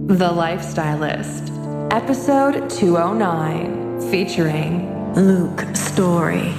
The Lifestylist, episode 209, featuring Luke Story.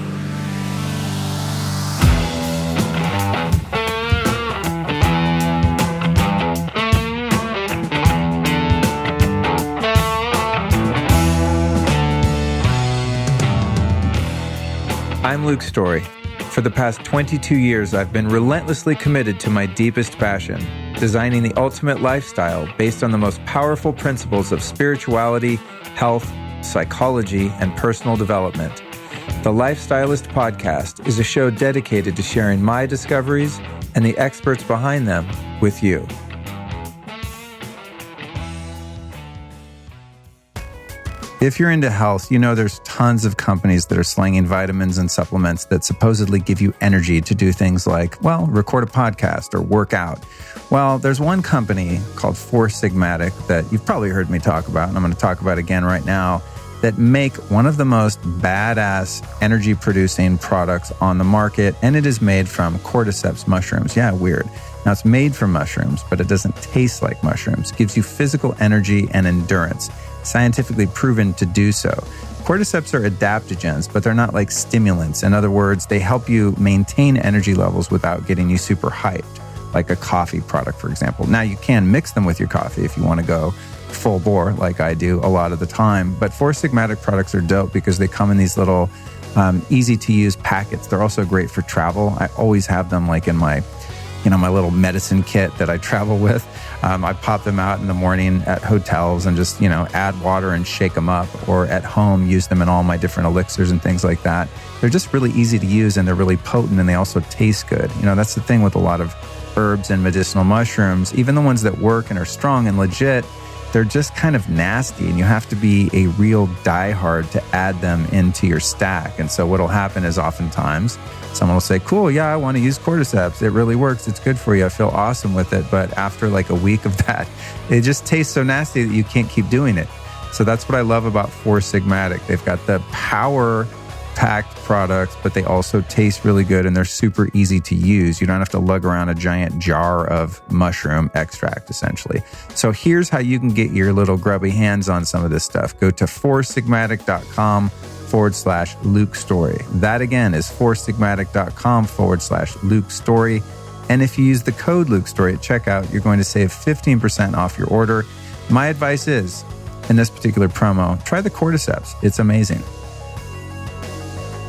I'm Luke Story. For the past 22 years, I've been relentlessly committed to my deepest passion, designing the ultimate lifestyle based on the most powerful principles of spirituality, health, psychology, and personal development. The Lifestylist Podcast is a show dedicated to sharing my discoveries and the experts behind them with you. If you're into health, you know there's tons of companies that are slinging vitamins and supplements that supposedly give you energy to do things like, well, record a podcast or work out. Well, there's one company called Four Sigmatic that you've probably heard me talk about, and I'm going to talk about again right now, that make one of the most badass energy-producing products on the market, and it is made from cordyceps mushrooms. Yeah, weird. Now, it's made from mushrooms, but it doesn't taste like mushrooms. It gives you physical energy and endurance. Scientifically proven to do so. Cordyceps are adaptogens, but they're not like stimulants. In other words, they help you maintain energy levels without getting you super hyped, like a coffee product, for example. Now, you can mix them with your coffee if you want to go full bore, like I do a lot of the time. But Four Sigmatic products are dope because they come in these little easy-to-use packets. They're also great for travel. I always have them like in my little medicine kit that I travel with. I pop them out in the morning at hotels and just, add water and shake them up, or at home, use them in all my different elixirs and things like that. They're just really easy to use, and they're really potent, and they also taste good. That's the thing with a lot of herbs and medicinal mushrooms. Even the ones that work and are strong and legit, they're just kind of nasty, and you have to be a real diehard to add them into your stack. And so what'll happen is oftentimes someone will say, cool, yeah, I want to use cordyceps. It really works. It's good for you. I feel awesome with it. But after like a week of that, it just tastes so nasty that you can't keep doing it. So that's what I love about Four Sigmatic. They've got the power-packed products, but they also taste really good, and they're super easy to use. You don't have to lug around a giant jar of mushroom extract, essentially. So here's how you can get your little grubby hands on some of this stuff. Go to foursigmatic.com/Luke Story. That again is foursigmatic.com/Luke Story. And if you use the code Luke Story at checkout, you're going to save 15% off your order. My advice is, in this particular promo, try the cordyceps. It's amazing.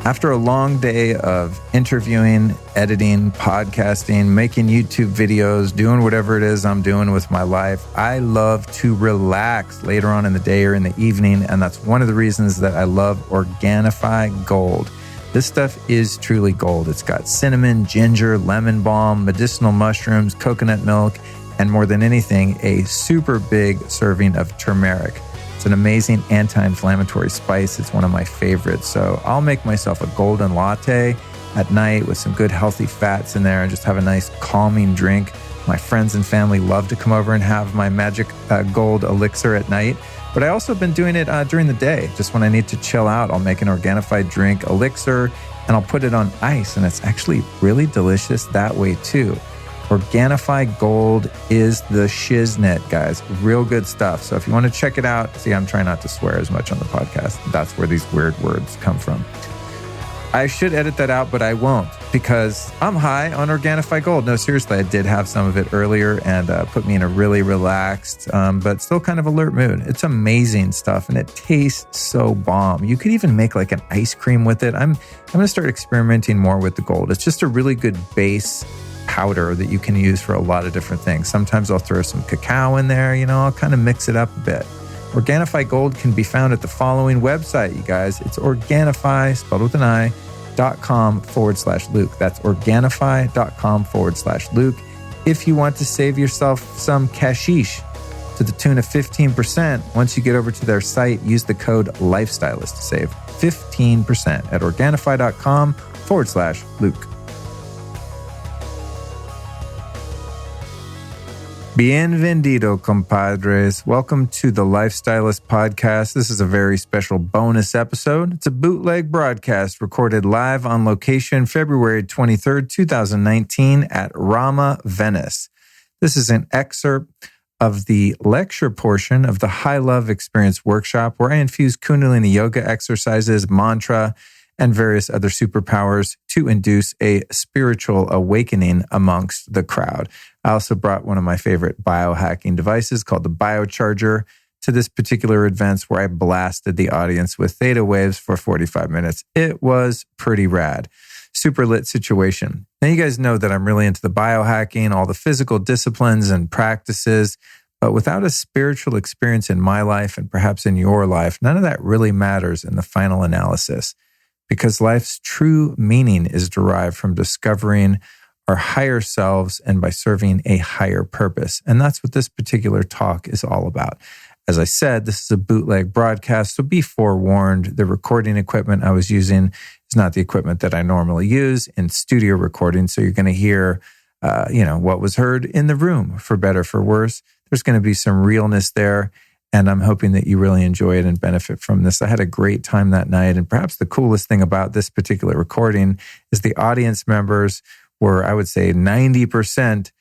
After a long day of interviewing, editing, podcasting, making YouTube videos, doing whatever it is I'm doing with my life, I love to relax later on in the day or in the evening. And that's one of the reasons that I love Organifi Gold. This stuff is truly gold. It's got cinnamon, ginger, lemon balm, medicinal mushrooms, coconut milk, and more than anything, a super big serving of turmeric. It's an amazing anti-inflammatory spice. It's one of my favorites. So I'll make myself a golden latte at night with some good healthy fats in there and just have a nice calming drink. My friends and family love to come over and have my magic gold elixir at night. But I also have been doing it during the day. Just when I need to chill out, I'll make an Organifi drink elixir and I'll put it on ice. And it's actually really delicious that way too. Organifi Gold is the shiznit, guys. Real good stuff. So if you want to check it out, see, I'm trying not to swear as much on the podcast. That's where these weird words come from. I should edit that out, but I won't because I'm high on Organifi Gold. No, seriously, I did have some of it earlier and put me in a really relaxed, but still kind of alert mood. It's amazing stuff and it tastes so bomb. You could even make like an ice cream with it. I'm going to start experimenting more with the gold. It's just a really good base powder that you can use for a lot of different things. Sometimes I'll throw some cacao in there, I'll kind of mix it up a bit. Organifi Gold can be found at the following website, you guys. It's Organifi, spelled with an I, .com/Luke. That's Organifi.com/Luke. If you want to save yourself some cashish to the tune of 15%, once you get over to their site, use the code Lifestylist to save 15% at Organifi.com/Luke. Bienvenido, compadres. Welcome to the Lifestylist Podcast. This is a very special bonus episode. It's a bootleg broadcast recorded live on location February 23rd, 2019 at Rama, Venice. This is an excerpt of the lecture portion of the High Love Experience workshop, where I infuse Kundalini yoga exercises, mantra, and various other superpowers to induce a spiritual awakening amongst the crowd. I also brought one of my favorite biohacking devices called the Biocharger to this particular event, where I blasted the audience with theta waves for 45 minutes. It was pretty rad. Super lit situation. Now, you guys know that I'm really into the biohacking, all the physical disciplines and practices, but without a spiritual experience in my life and perhaps in your life, none of that really matters in the final analysis, because life's true meaning is derived from discovering our higher selves and by serving a higher purpose. And that's what this particular talk is all about. As I said, this is a bootleg broadcast, so be forewarned. The recording equipment I was using is not the equipment that I normally use in studio recording, so you're going to hear, what was heard in the room, for better, for worse. There's going to be some realness there, and I'm hoping that you really enjoy it and benefit from this. I had a great time that night, and perhaps the coolest thing about this particular recording is the audience members were, I would say, 90%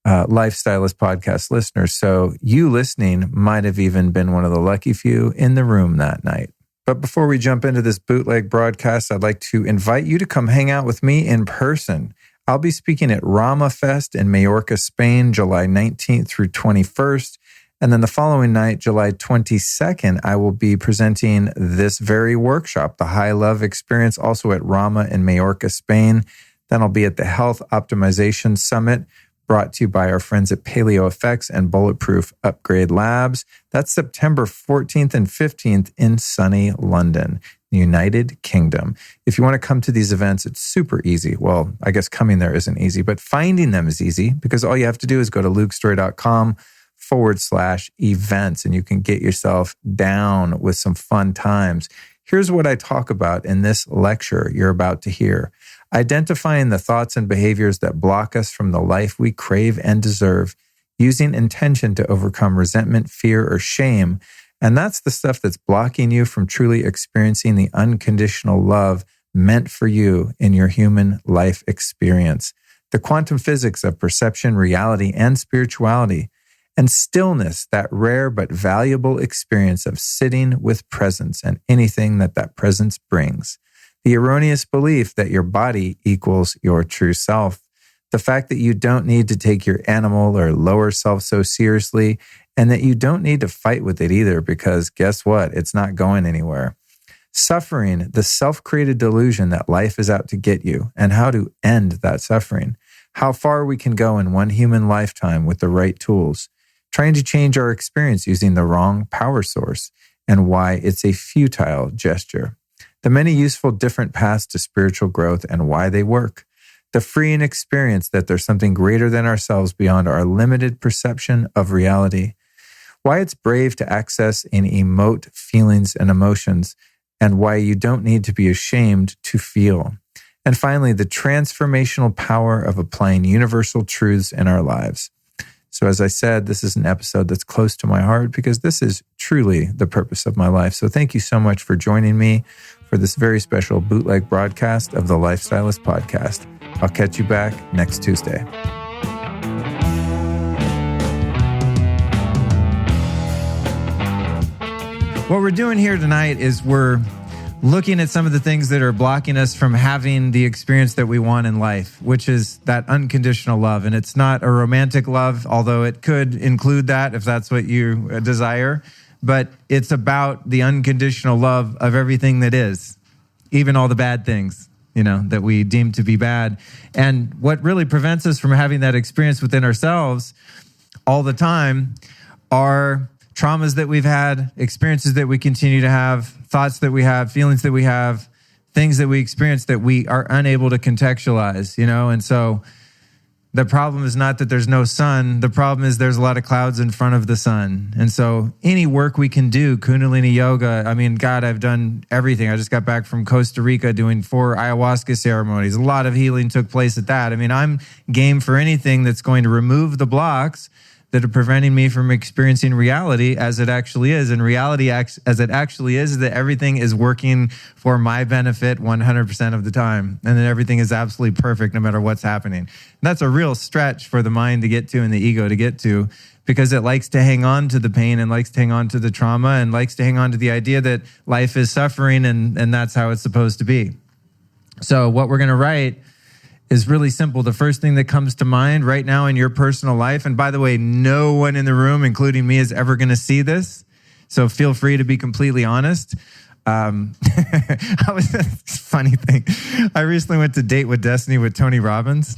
Lifestylist podcast listeners. So you listening might have even been one of the lucky few in the room that night. But before we jump into this bootleg broadcast, I'd like to invite you to come hang out with me in person. I'll be speaking at Rama Fest in Mallorca, Spain, July 19th through 21st. And then the following night, July 22nd, I will be presenting this very workshop, the High Love Experience, also at Rama in Mallorca, Spain. Then I'll be at the Health Optimization Summit, brought to you by our friends at Paleo Effects and Bulletproof Upgrade Labs. That's September 14th and 15th in sunny London, United Kingdom. If you want to come to these events, it's super easy. Well, I guess coming there isn't easy, but finding them is easy, because all you have to do is go to lukestory.com/events, and you can get yourself down with some fun times. Here's what I talk about in this lecture you're about to hear. Identifying the thoughts and behaviors that block us from the life we crave and deserve, using intention to overcome resentment, fear, or shame. And that's the stuff that's blocking you from truly experiencing the unconditional love meant for you in your human life experience. The quantum physics of perception, reality, and spirituality. And stillness, that rare but valuable experience of sitting with presence and anything that presence brings. The erroneous belief that your body equals your true self. The fact that you don't need to take your animal or lower self so seriously, and that you don't need to fight with it either, because guess what? It's not going anywhere. Suffering, the self-created delusion that life is out to get you, and how to end that suffering. How far we can go in one human lifetime with the right tools. Trying to change our experience using the wrong power source, and why it's a futile gesture. The many useful different paths to spiritual growth and why they work. The freeing experience that there's something greater than ourselves beyond our limited perception of reality. Why it's brave to access and emote feelings and emotions, and why you don't need to be ashamed to feel. And finally, the transformational power of applying universal truths in our lives. So as I said, this is an episode that's close to my heart, because this is truly the purpose of my life. So thank you so much for joining me for this very special bootleg broadcast of the Lifestylist Podcast. I'll catch you back next Tuesday. What we're doing here tonight is we're looking at some of the things that are blocking us from having the experience that we want in life, which is that unconditional love. And it's not a romantic love, although it could include that if that's what you desire. But it's about the unconditional love of everything that is, even all the bad things, that we deem to be bad. And what really prevents us from having that experience within ourselves all the time are traumas that we've had, experiences that we continue to have, thoughts that we have, feelings that we have, things that we experience that we are unable to contextualize, And so the problem is not that there's no sun. The problem is there's a lot of clouds in front of the sun. And so any work we can do, Kundalini yoga, God, I've done everything. I just got back from Costa Rica doing 4 ayahuasca ceremonies. A lot of healing took place at that. I'm game for anything that's going to remove the blocks that are preventing me from experiencing reality as it actually is. And reality as it actually is that everything is working for my benefit 100% of the time. And that everything is absolutely perfect no matter what's happening. And that's a real stretch for the mind to get to and the ego to get to, because it likes to hang on to the pain and likes to hang on to the trauma and likes to hang on to the idea that life is suffering and that's how it's supposed to be. So what we're going to write is really simple. The first thing that comes to mind right now in your personal life, and by the way, no one in the room, including me, is ever going to see this. So feel free to be completely honest. Funny thing. I recently went to Date with Destiny with Tony Robbins.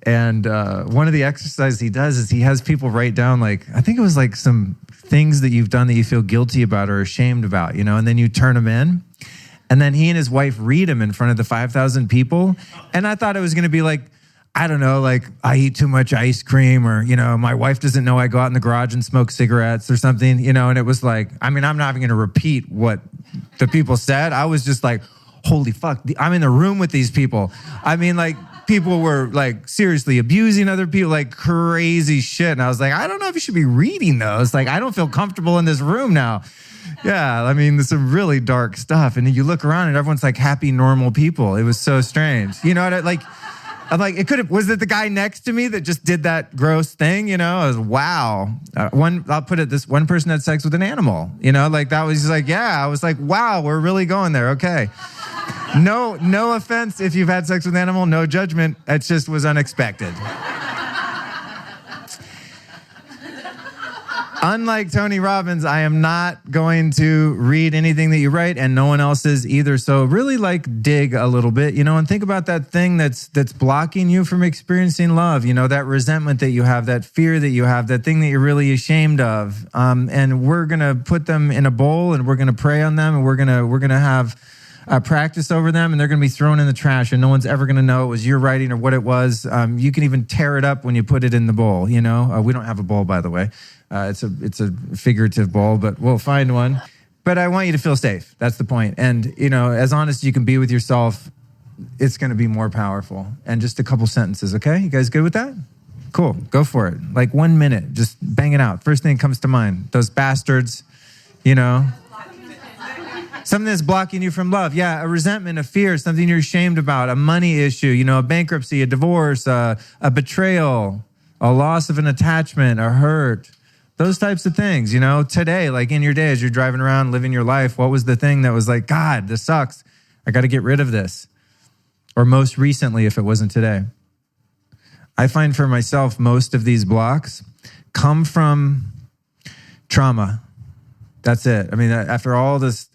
And one of the exercises he does is he has people write down, like, I think it was like some things that you've done that you feel guilty about or ashamed about, you know, and then you turn them in. And then he and his wife read them in front of the 5,000 people. And I thought it was going to be like, I don't know, like I eat too much ice cream, or, you know, my wife doesn't know I go out in the garage and smoke cigarettes or something, you know. And it was like, I mean, I'm not even going to repeat what the people said. I was just like, holy fuck, I'm in the room with these people. I mean, like, people were like seriously abusing other people, like crazy shit. And I was like, I don't know if you should be reading those. Like, I don't feel comfortable in this room now. Yeah, I mean, there's some really dark stuff. And you look around and everyone's like happy, normal people. It was so strange. You know what I like? I'm like, was it the guy next to me that just did that gross thing? You know, I was, wow. I'll put it this, one person had sex with an animal, you know, like that was just like, yeah, I was like, wow, we're really going there. Okay. No offense if you've had sex with an animal, no judgment. It just was unexpected. Unlike Tony Robbins, I am not going to read anything that you write, and no one else is either. So really, like, dig a little bit, you know, and think about that thing that's blocking you from experiencing love, you know, that resentment that you have, that fear that you have, that thing that you're really ashamed of. And we're going to put them in a bowl, and we're going to pray on them, and we're going to have practice over them, and they're going to be thrown in the trash, and no one's ever going to know it was your writing or what it was. You can even tear it up when you put it in the bowl, you know. We don't have a bowl, by the way. It's a figurative bowl, but we'll find one. But I want you to feel safe. That's the point. And, you know, as honest as you can be with yourself, it's going to be more powerful. And just a couple sentences, okay? You guys good with that? Cool. Go for it. Like 1 minute. Just bang it out. First thing that comes to mind. Those bastards, you know. Something that's blocking you from love. Yeah, a resentment, a fear, something you're ashamed about, a money issue, you know, a bankruptcy, a divorce, a betrayal, a loss of an attachment, a hurt. Those types of things, you know. Today, like in your day, as you're driving around, living your life, what was the thing that was like, God, this sucks. I got to get rid of this. Or most recently, if it wasn't today. I find for myself, most of these blocks come from trauma. That's it. I mean, after all this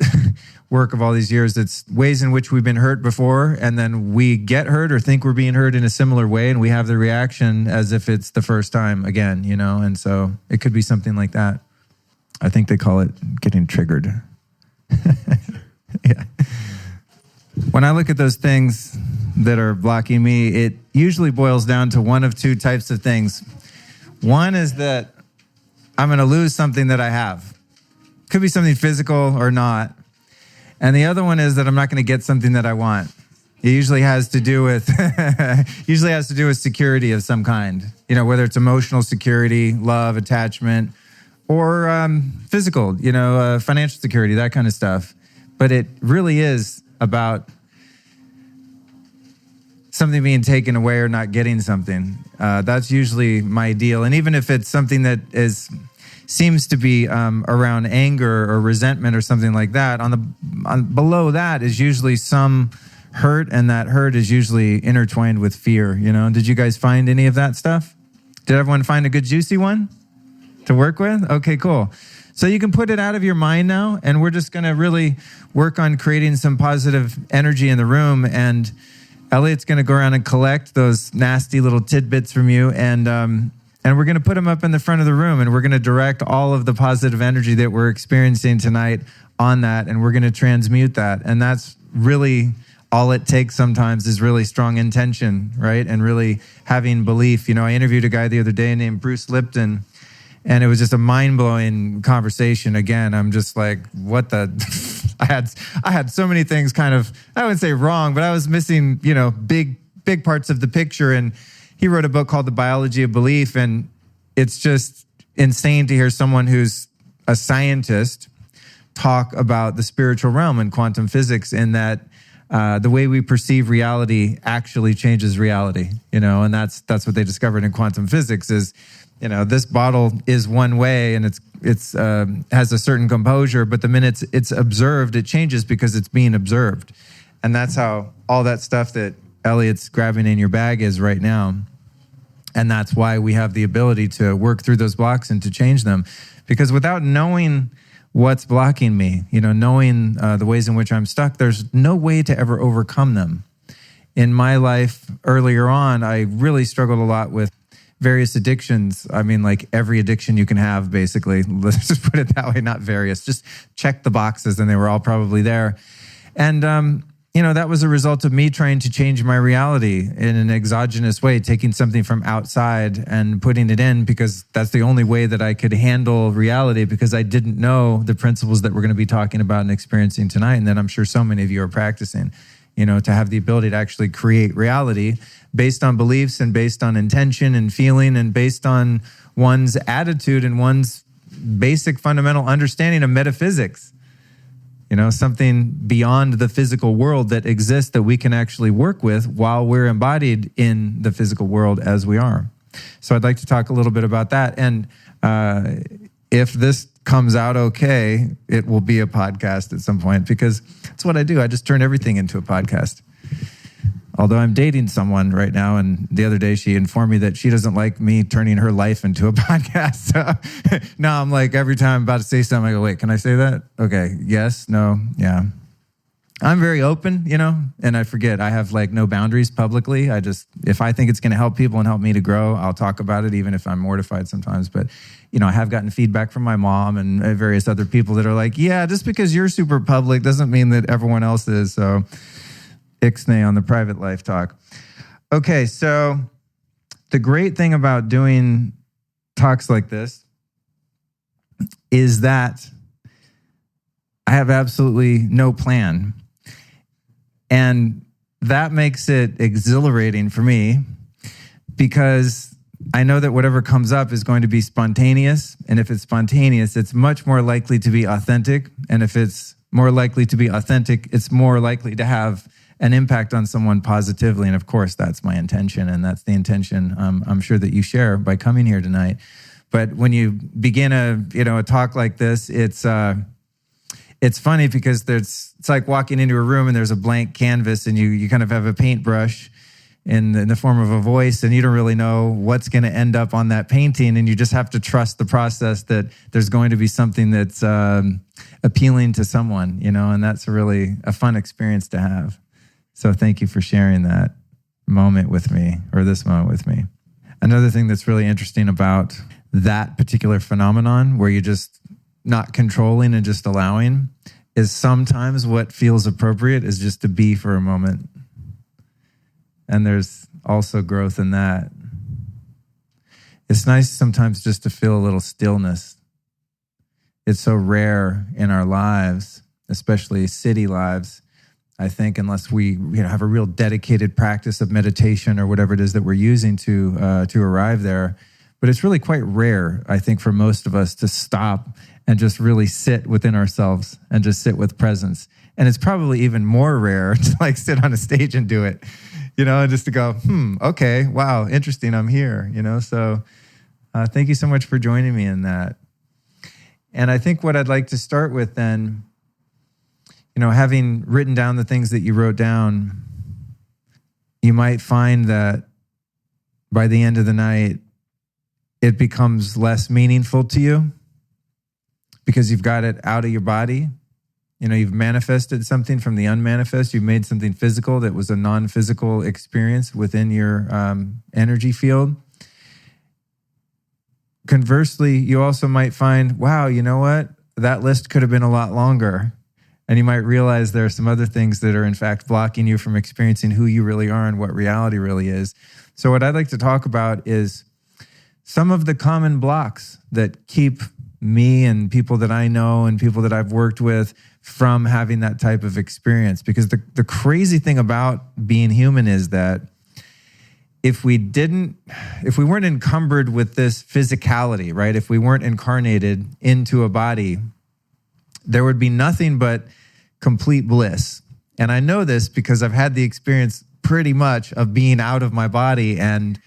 work of all these years, it's ways in which we've been hurt before, and then we get hurt or think we're being hurt in a similar way, and we have the reaction as if it's the first time again, you know? And so it could be something like that. I think they call it getting triggered. Yeah. When I look at those things that are blocking me, it usually boils down to one of two types of things. One is that I'm going to lose something that I have. Could be something physical or not. And the other one is that I'm not going to get something that I want. It usually has to do with security of some kind. You know, whether it's emotional security, love, attachment, or physical, you know, financial security, that kind of stuff. But it really is about something being taken away or not getting something. That's usually my deal. And even if it's something that seems to be around anger or resentment or something like that, below that is usually some hurt, and that hurt is usually intertwined with fear, you know. Did you guys find any of that stuff? Did everyone find a good juicy one to work with? Okay, cool. So you can put it out of your mind now, and we're just going to really work on creating some positive energy in the room. And Elliot's going to go around and collect those nasty little tidbits from you, and we're going to put them up in the front of the room, and we're going to direct all of the positive energy that we're experiencing tonight on that, and we're going to transmute that. And that's really all it takes sometimes, is really strong intention, right? And really having belief. You know, I interviewed a guy the other day named Bruce Lipton, and it was just a mind-blowing conversation. Again, I'm just like, what the... I had so many things kind of, I wouldn't say wrong, but I was missing, you know, big parts of the picture. And he wrote a book called The Biology of Belief, and it's just insane to hear someone who's a scientist talk about the spiritual realm and quantum physics, in that the way we perceive reality actually changes reality, you know. And that's what they discovered in quantum physics, is this bottle is one way and it's has a certain composure, but the minute it's observed, it changes because it's being observed. And that's how all that stuff that Elliot's grabbing in your bag is right now. And that's why we have the ability to work through those blocks and to change them. Because without knowing what's blocking me, knowing the ways in which I'm stuck, there's no way to ever overcome them. In my life earlier on, I really struggled a lot with various addictions. I mean, like every addiction you can have, basically. Let's just put it that way, not various. Just check the boxes, and they were all probably there. And, that was a result of me trying to change my reality in an exogenous way, taking something from outside and putting it in, because that's the only way that I could handle reality, because I didn't know the principles that we're going to be talking about and experiencing tonight, and that I'm sure so many of you are practicing, to have the ability to actually create reality based on beliefs and based on intention and feeling and based on one's attitude and one's basic fundamental understanding of metaphysics. Something beyond the physical world that exists that we can actually work with while we're embodied in the physical world as we are. So I'd like to talk a little bit about that. And if this comes out okay, it will be a podcast at some point, because that's what I do. I just turn everything into a podcast. Although I'm dating someone right now, and the other day she informed me that she doesn't like me turning her life into a podcast. So now I'm like, every time I'm about to say something, I go, wait, can I say that? Okay, yes, no, yeah. I'm very open, and I forget. I have no boundaries publicly. If I think it's going to help people and help me to grow, I'll talk about it, even if I'm mortified sometimes. But, I have gotten feedback from my mom and various other people that are like, yeah, just because you're super public doesn't mean that everyone else is. So ixnay on the private life talk. Okay, so the great thing about doing talks like this is that I have absolutely no plan. And that makes it exhilarating for me, because I know that whatever comes up is going to be spontaneous. And if it's spontaneous, it's much more likely to be authentic. And if it's more likely to be authentic, it's more likely to have an impact on someone positively. And of course, that's my intention. And that's the intention I'm sure that you share by coming here tonight. But when you begin a talk like this, it's funny because it's like walking into a room and there's a blank canvas, and you kind of have a paintbrush in the form of a voice, and you don't really know what's going to end up on that painting, and you just have to trust the process that there's going to be something that's appealing to someone, and that's really a fun experience to have. So thank you for sharing that moment with me, or this moment with me. Another thing that's really interesting about that particular phenomenon, where you're just not controlling and just allowing, is sometimes what feels appropriate is just to be for a moment. And there's also growth in that. It's nice sometimes just to feel a little stillness. It's so rare in our lives, especially city lives, I think, unless we have a real dedicated practice of meditation or whatever it is that we're using to arrive there. But it's really quite rare, I think, for most of us to stop and just really sit within ourselves and just sit with presence. And it's probably even more rare to sit on a stage and do it, and just to go, okay, wow, interesting, I'm here, So thank you so much for joining me in that. And I think what I'd like to start with then, having written down the things that you wrote down, you might find that by the end of the night, it becomes less meaningful to you because you've got it out of your body. You've manifested something from the unmanifest. You've made something physical that was a non-physical experience within your energy field. Conversely, you also might find, wow, you know what? That list could have been a lot longer. And you might realize there are some other things that are in fact blocking you from experiencing who you really are and what reality really is. So what I'd like to talk about is some of the common blocks that keep me and people that I know and people that I've worked with from having that type of experience. Because the crazy thing about being human is that if we weren't encumbered with this physicality, right? If we weren't incarnated into a body, there would be nothing but complete bliss. And I know this because I've had the experience pretty much of being out of my body, and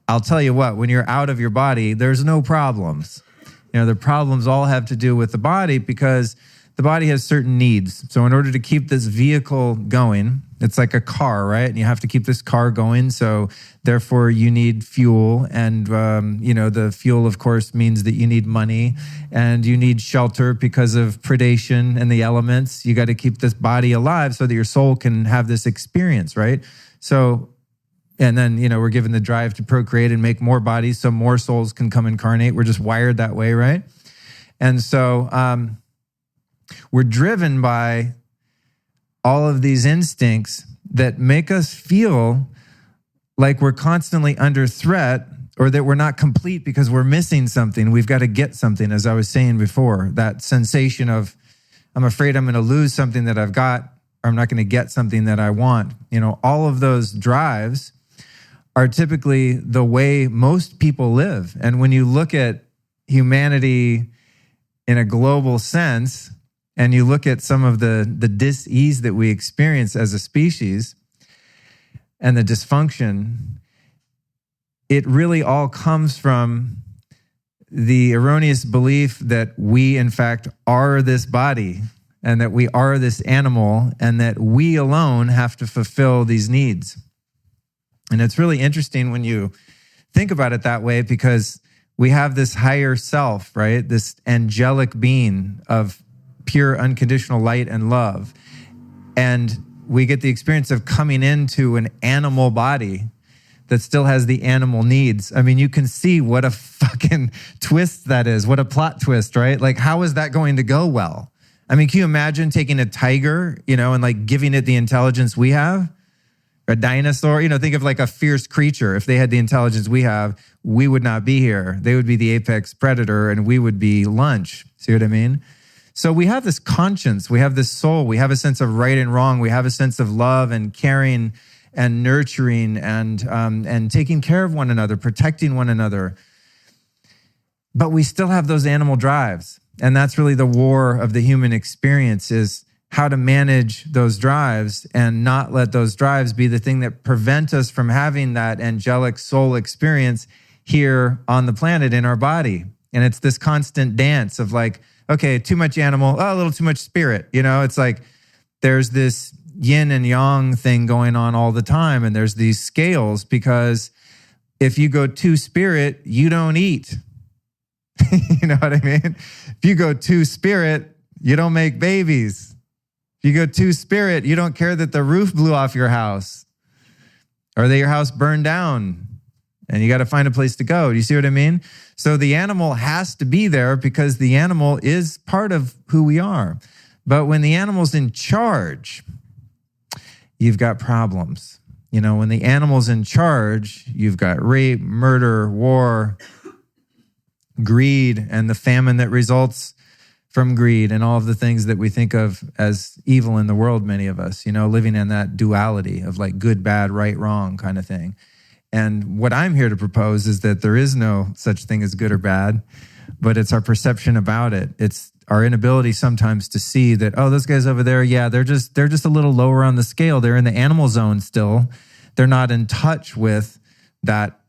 I'll tell you what, when you're out of your body, there's no problems. The problems all have to do with the body because the body has certain needs. So in order to keep this vehicle going, it's like a car, right? And you have to keep this car going. So therefore you need fuel. And, the fuel, of course, means that you need money and you need shelter because of predation and the elements. You got to keep this body alive so that your soul can have this experience, right? So, and then, we're given the drive to procreate and make more bodies so more souls can come incarnate. We're just wired that way, right? And so, we're driven by all of these instincts that make us feel like we're constantly under threat or that we're not complete because we're missing something. We've got to get something, as I was saying before, that sensation of, I'm afraid I'm going to lose something that I've got, or I'm not going to get something that I want. All of those drives are typically the way most people live. And when you look at humanity in a global sense, and you look at some of the dis-ease that we experience as a species and the dysfunction, it really all comes from the erroneous belief that we, in fact, are this body and that we are this animal and that we alone have to fulfill these needs. And it's really interesting when you think about it that way because we have this higher self, right? This angelic being of pure unconditional light and love. And we get the experience of coming into an animal body that still has the animal needs. I mean, you can see what a fucking twist that is. What a plot twist, right? Like, how is that going to go well? I mean, can you imagine taking a tiger, and like giving it the intelligence we have? A dinosaur, think of like a fierce creature. If they had the intelligence we have, we would not be here. They would be the apex predator and we would be lunch. See what I mean? So we have this conscience, we have this soul, we have a sense of right and wrong, we have a sense of love and caring and nurturing and taking care of one another, protecting one another. But we still have those animal drives. And that's really the war of the human experience, is how to manage those drives and not let those drives be the thing that prevent us from having that angelic soul experience here on the planet in our body. And it's this constant dance of like, okay, too much animal, a little too much spirit. It's like there's this yin and yang thing going on all the time. And there's these scales because if you go too spirit, you don't eat. You know what I mean? If you go too spirit, you don't make babies. If you go too spirit, you don't care that the roof blew off your house or that your house burned down. And you got to find a place to go. Do you see what I mean? So the animal has to be there because the animal is part of who we are. But when the animal's in charge, you've got problems. When the animal's in charge, you've got rape, murder, war, greed, and the famine that results from greed and all of the things that we think of as evil in the world, many of us, living in that duality of like good, bad, right, wrong kind of thing. And what I'm here to propose is that there is no such thing as good or bad, but it's our perception about it. It's our inability sometimes to see that, oh, those guys over there, yeah, they're just a little lower on the scale. They're in the animal zone still. They're not in touch with that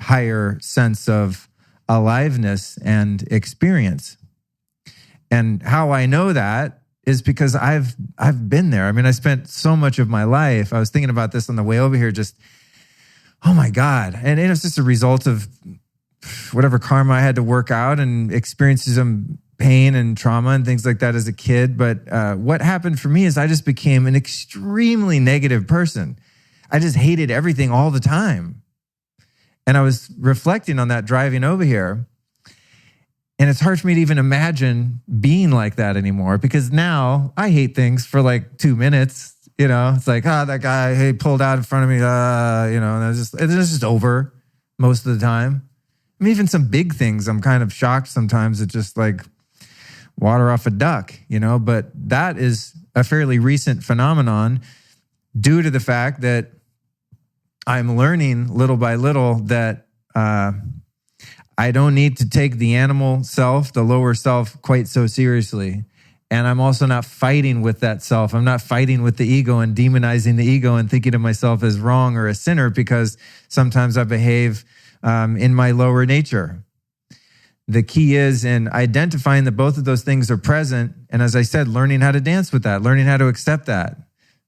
higher sense of aliveness and experience. And how I know that is because I've been there. I mean, I spent so much of my life. I was thinking about this on the way over here, just, oh my God. And it was just a result of whatever karma I had to work out and experiences some pain and trauma and things like that as a kid. But what happened for me is I just became an extremely negative person. I just hated everything all the time. And I was reflecting on that driving over here. And it's hard for me to even imagine being like that anymore because now I hate things for like 2 minutes. It's like, that guy, he pulled out in front of me, and it's just over most of the time. I mean, even some big things, I'm kind of shocked sometimes. It's just like water off a duck, but that is a fairly recent phenomenon due to the fact that I'm learning little by little that I don't need to take the animal self, the lower self, quite so seriously. And I'm also not fighting with that self. I'm not fighting with the ego and demonizing the ego and thinking of myself as wrong or a sinner because sometimes I behave in my lower nature. The key is in identifying that both of those things are present. And as I said, learning how to dance with that, learning how to accept that.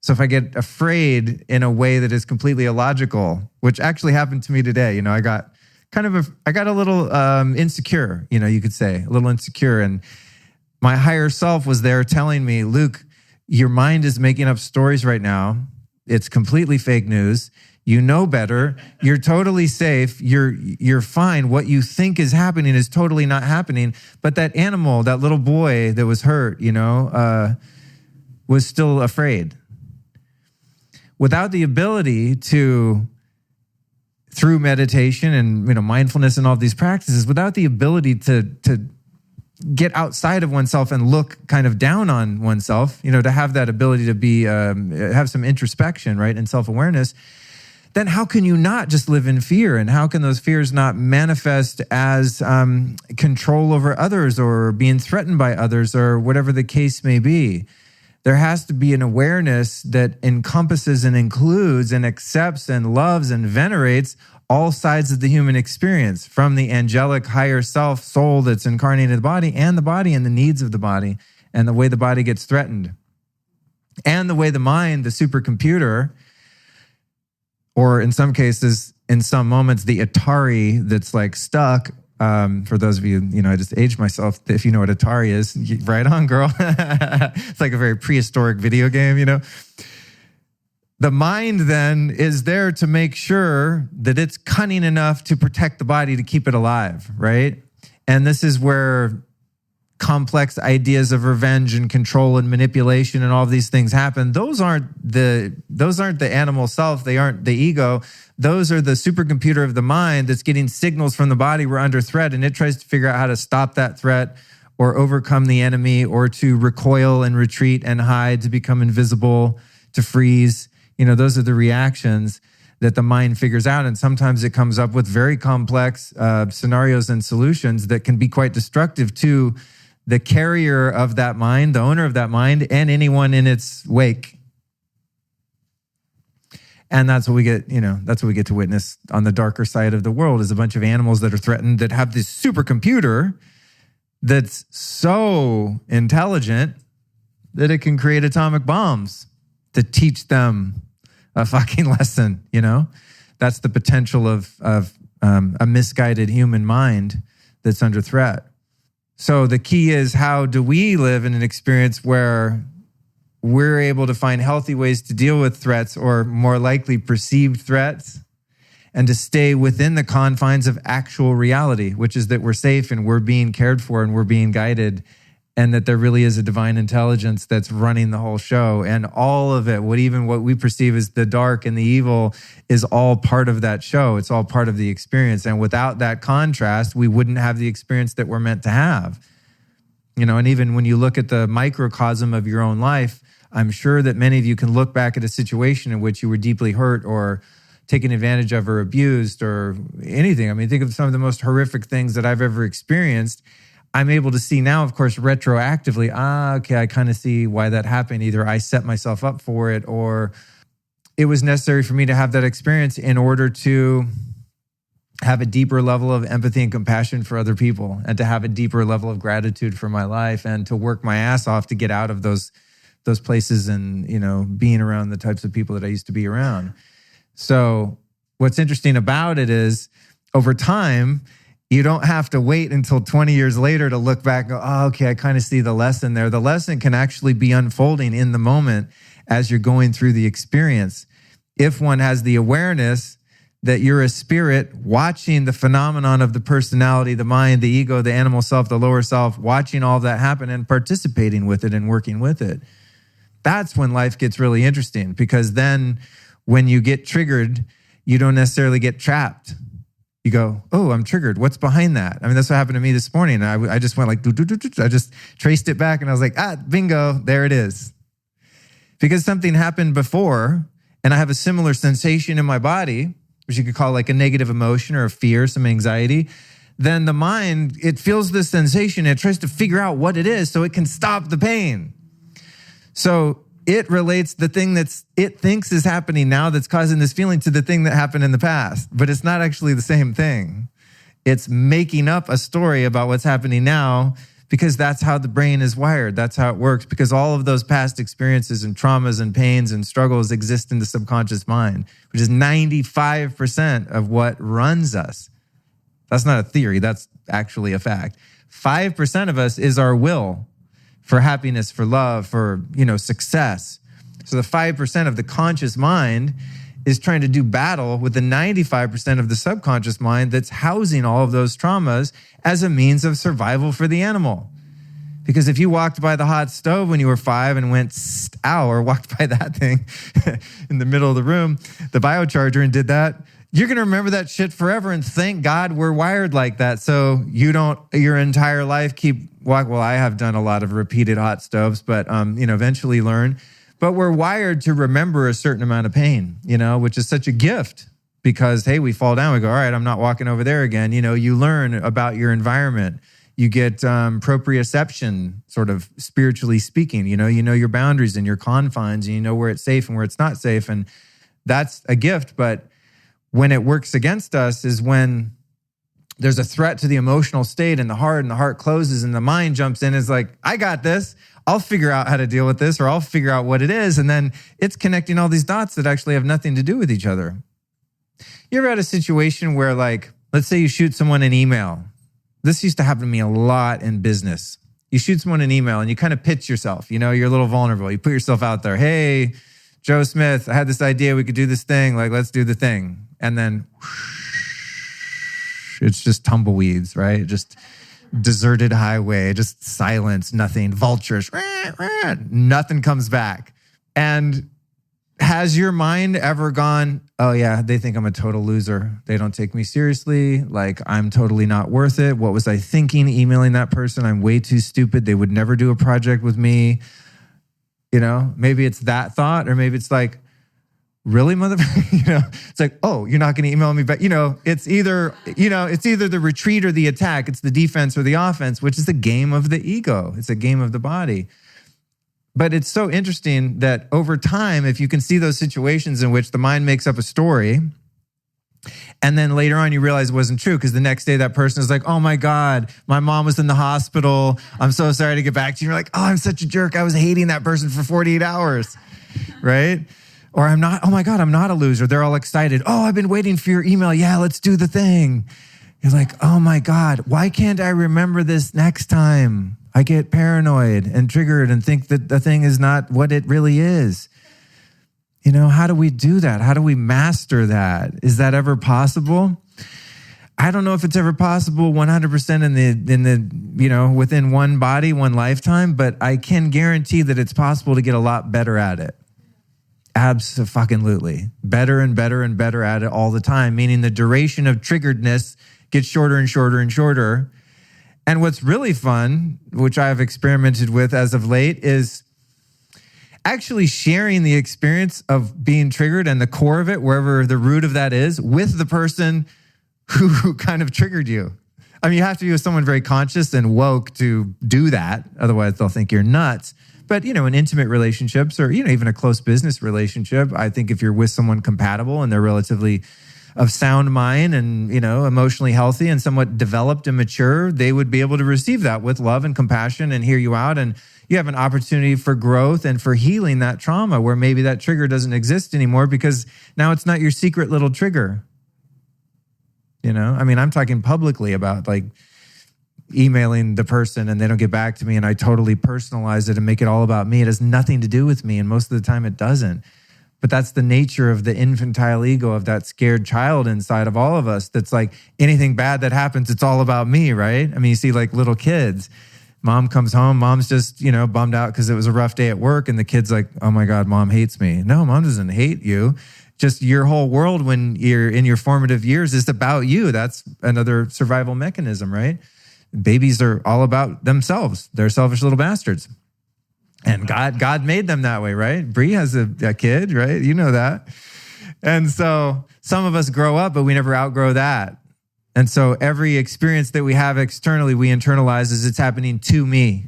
So if I get afraid in a way that is completely illogical, which actually happened to me today, I got a little insecure, you could say, a little insecure. And my higher self was there telling me, Luke, your mind is making up stories right now. It's completely fake news. You know better. You're totally safe. You're fine. What you think is happening is totally not happening. But that animal, that little boy that was hurt, was still afraid. Without the ability to, through meditation and mindfulness and all of these practices, without the ability to get outside of oneself and look kind of down on oneself, to have that ability to be, have some introspection, right, and self-awareness, then how can you not just live in fear? And how can those fears not manifest as control over others or being threatened by others or whatever the case may be? There has to be an awareness that encompasses and includes and accepts and loves and venerates all sides of the human experience, from the angelic higher self soul that's incarnated in the body and the needs of the body and the way the body gets threatened. And the way the mind, the supercomputer, or in some cases, in some moments, the Atari that's like stuck. For those of you, I just aged myself. If you know what Atari is, right on, girl. It's like a very prehistoric video game, The mind then is there to make sure that it's cunning enough to protect the body to keep it alive, right? And this is where complex ideas of revenge and control and manipulation and all of these things happen. Those aren't the animal self. They aren't the ego. Those are the supercomputer of the mind that's getting signals from the body we're under threat, and it tries to figure out how to stop that threat or overcome the enemy or to recoil and retreat and hide, to become invisible, to freeze. Those are the reactions that the mind figures out. And sometimes it comes up with very complex scenarios and solutions that can be quite destructive to the carrier of that mind, the owner of that mind, and anyone in its wake. And that's what we get, that's what we get to witness on the darker side of the world, is a bunch of animals that are threatened that have this supercomputer that's so intelligent that it can create atomic bombs to teach them a fucking lesson, That's the potential of a misguided human mind that's under threat. So the key is, how do we live in an experience where we're able to find healthy ways to deal with threats, or more likely perceived threats, and to stay within the confines of actual reality, which is that we're safe and we're being cared for and we're being guided, and that there really is a divine intelligence that's running the whole show. And all of it, what we perceive as the dark and the evil, is all part of that show. It's all part of the experience. And without that contrast, we wouldn't have the experience that we're meant to have. And even when you look at the microcosm of your own life, I'm sure that many of you can look back at a situation in which you were deeply hurt or taken advantage of or abused or anything. I mean, think of some of the most horrific things that I've ever experienced. I'm able to see now, of course, retroactively, okay, I kind of see why that happened. Either I set myself up for it, or it was necessary for me to have that experience in order to have a deeper level of empathy and compassion for other people, and to have a deeper level of gratitude for my life, and to work my ass off to get out of those places and, being around the types of people that I used to be around. So what's interesting about it is, over time, you don't have to wait until 20 years later to look back and go, okay, I kind of see the lesson there. The lesson can actually be unfolding in the moment as you're going through the experience. If one has the awareness that you're a spirit watching the phenomenon of the personality, the mind, the ego, the animal self, the lower self, watching all that happen and participating with it and working with it. That's when life gets really interesting, because then when you get triggered, you don't necessarily get trapped. You go, oh, I'm triggered. What's behind that? I mean, that's what happened to me this morning. I just went like, I just traced it back and I was like, bingo, there it is. Because something happened before and I have a similar sensation in my body, which you could call like a negative emotion or a fear, some anxiety, then the mind, it feels this sensation. It tries to figure out what it is so it can stop the pain. So it relates the thing it thinks is happening now that's causing this feeling to the thing that happened in the past, but it's not actually the same thing. It's making up a story about what's happening now because that's how the brain is wired. That's how it works, because all of those past experiences and traumas and pains and struggles exist in the subconscious mind, which is 95% of what runs us. That's not a theory. That's actually a fact. 5% of us is our will for happiness, for love, for, success. So the 5% of the conscious mind is trying to do battle with the 95% of the subconscious mind that's housing all of those traumas as a means of survival for the animal. Because if you walked by the hot stove when you were 5 and went, ow, or walked by that thing in the middle of the room, the biocharger, and did that, you're going to remember that shit forever. And thank God we're wired like that. So you don't, your entire life well, I have done a lot of repeated hot stoves, but, eventually learn. But we're wired to remember a certain amount of pain, which is such a gift because, hey, we fall down, we go, all right, I'm not walking over there again. You learn about your environment. You get proprioception, sort of spiritually speaking. You know your boundaries and your confines, and you know where it's safe and where it's not safe. And that's a gift. But when it works against us is when there's a threat to the emotional state and the heart closes and the mind jumps in and is like, I got this. I'll figure out how to deal with this, or I'll figure out what it is. And then it's connecting all these dots that actually have nothing to do with each other. You ever had a situation where, let's say you shoot someone an email. This used to happen to me a lot in business. You shoot someone an email and you kind of pitch yourself. You're a little vulnerable. You put yourself out there. Hey, Joe Smith, I had this idea. We could do this thing. Let's do the thing. And then it's just tumbleweeds, right? Just deserted highway, just silence, nothing, vultures, nothing comes back. And has your mind ever gone, oh yeah, they think I'm a total loser. They don't take me seriously. I'm totally not worth it. What was I thinking emailing that person? I'm way too stupid. They would never do a project with me. Maybe it's that thought, or maybe it's really, motherfucker? It's oh, you're not going to email me back. It's either the retreat or the attack. It's the defense or the offense, which is a game of the ego. It's a game of the body. But it's so interesting that over time, if you can see those situations in which the mind makes up a story, and then later on you realize it wasn't true because the next day that person is like, oh my God, my mom was in the hospital. I'm so sorry to get back to you. You're like, oh, I'm such a jerk. I was hating that person for 48 hours, right? Or I'm not, oh my God, I'm not a loser. They're all excited. Oh, I've been waiting for your email. Yeah, let's do the thing. You're like, oh my God, why can't I remember this next time? I get paranoid and triggered and think that the thing is not what it really is. How do we do that? How do we master that? Is that ever possible? I don't know if it's ever possible 100% in the within one body, one lifetime, but I can guarantee that it's possible to get a lot better at it. Abso-fucking-lutely. Better and better and better at it all the time, meaning the duration of triggeredness gets shorter and shorter and shorter. And what's really fun, which I've experimented with as of late, is actually sharing the experience of being triggered and the core of it, wherever the root of that is, with the person who kind of triggered you. I mean, you have to be with someone very conscious and woke to do that. Otherwise, they'll think you're nuts. But, in intimate relationships or, even a close business relationship, I think if you're with someone compatible and they're relatively of sound mind and, emotionally healthy and somewhat developed and mature, they would be able to receive that with love and compassion and hear you out. And you have an opportunity for growth and for healing that trauma where maybe that trigger doesn't exist anymore because now it's not your secret little trigger. I'm talking publicly about emailing the person and they don't get back to me and I totally personalize it and make it all about me. It has nothing to do with me. And most of the time it doesn't. But that's the nature of the infantile ego, of that scared child inside of all of us. That's anything bad that happens, it's all about me, right? I mean, you see little kids. Mom comes home, mom's just, bummed out because it was a rough day at work. And the kid's like, oh my God, mom hates me. No, mom doesn't hate you. Just your whole world when you're in your formative years is about you. That's another survival mechanism, right? Babies are all about themselves. They're selfish little bastards. And God made them that way, right? Bree has a kid, right? You know that. And so some of us grow up, but we never outgrow that. And so every experience that we have externally, we internalize as it's happening to me.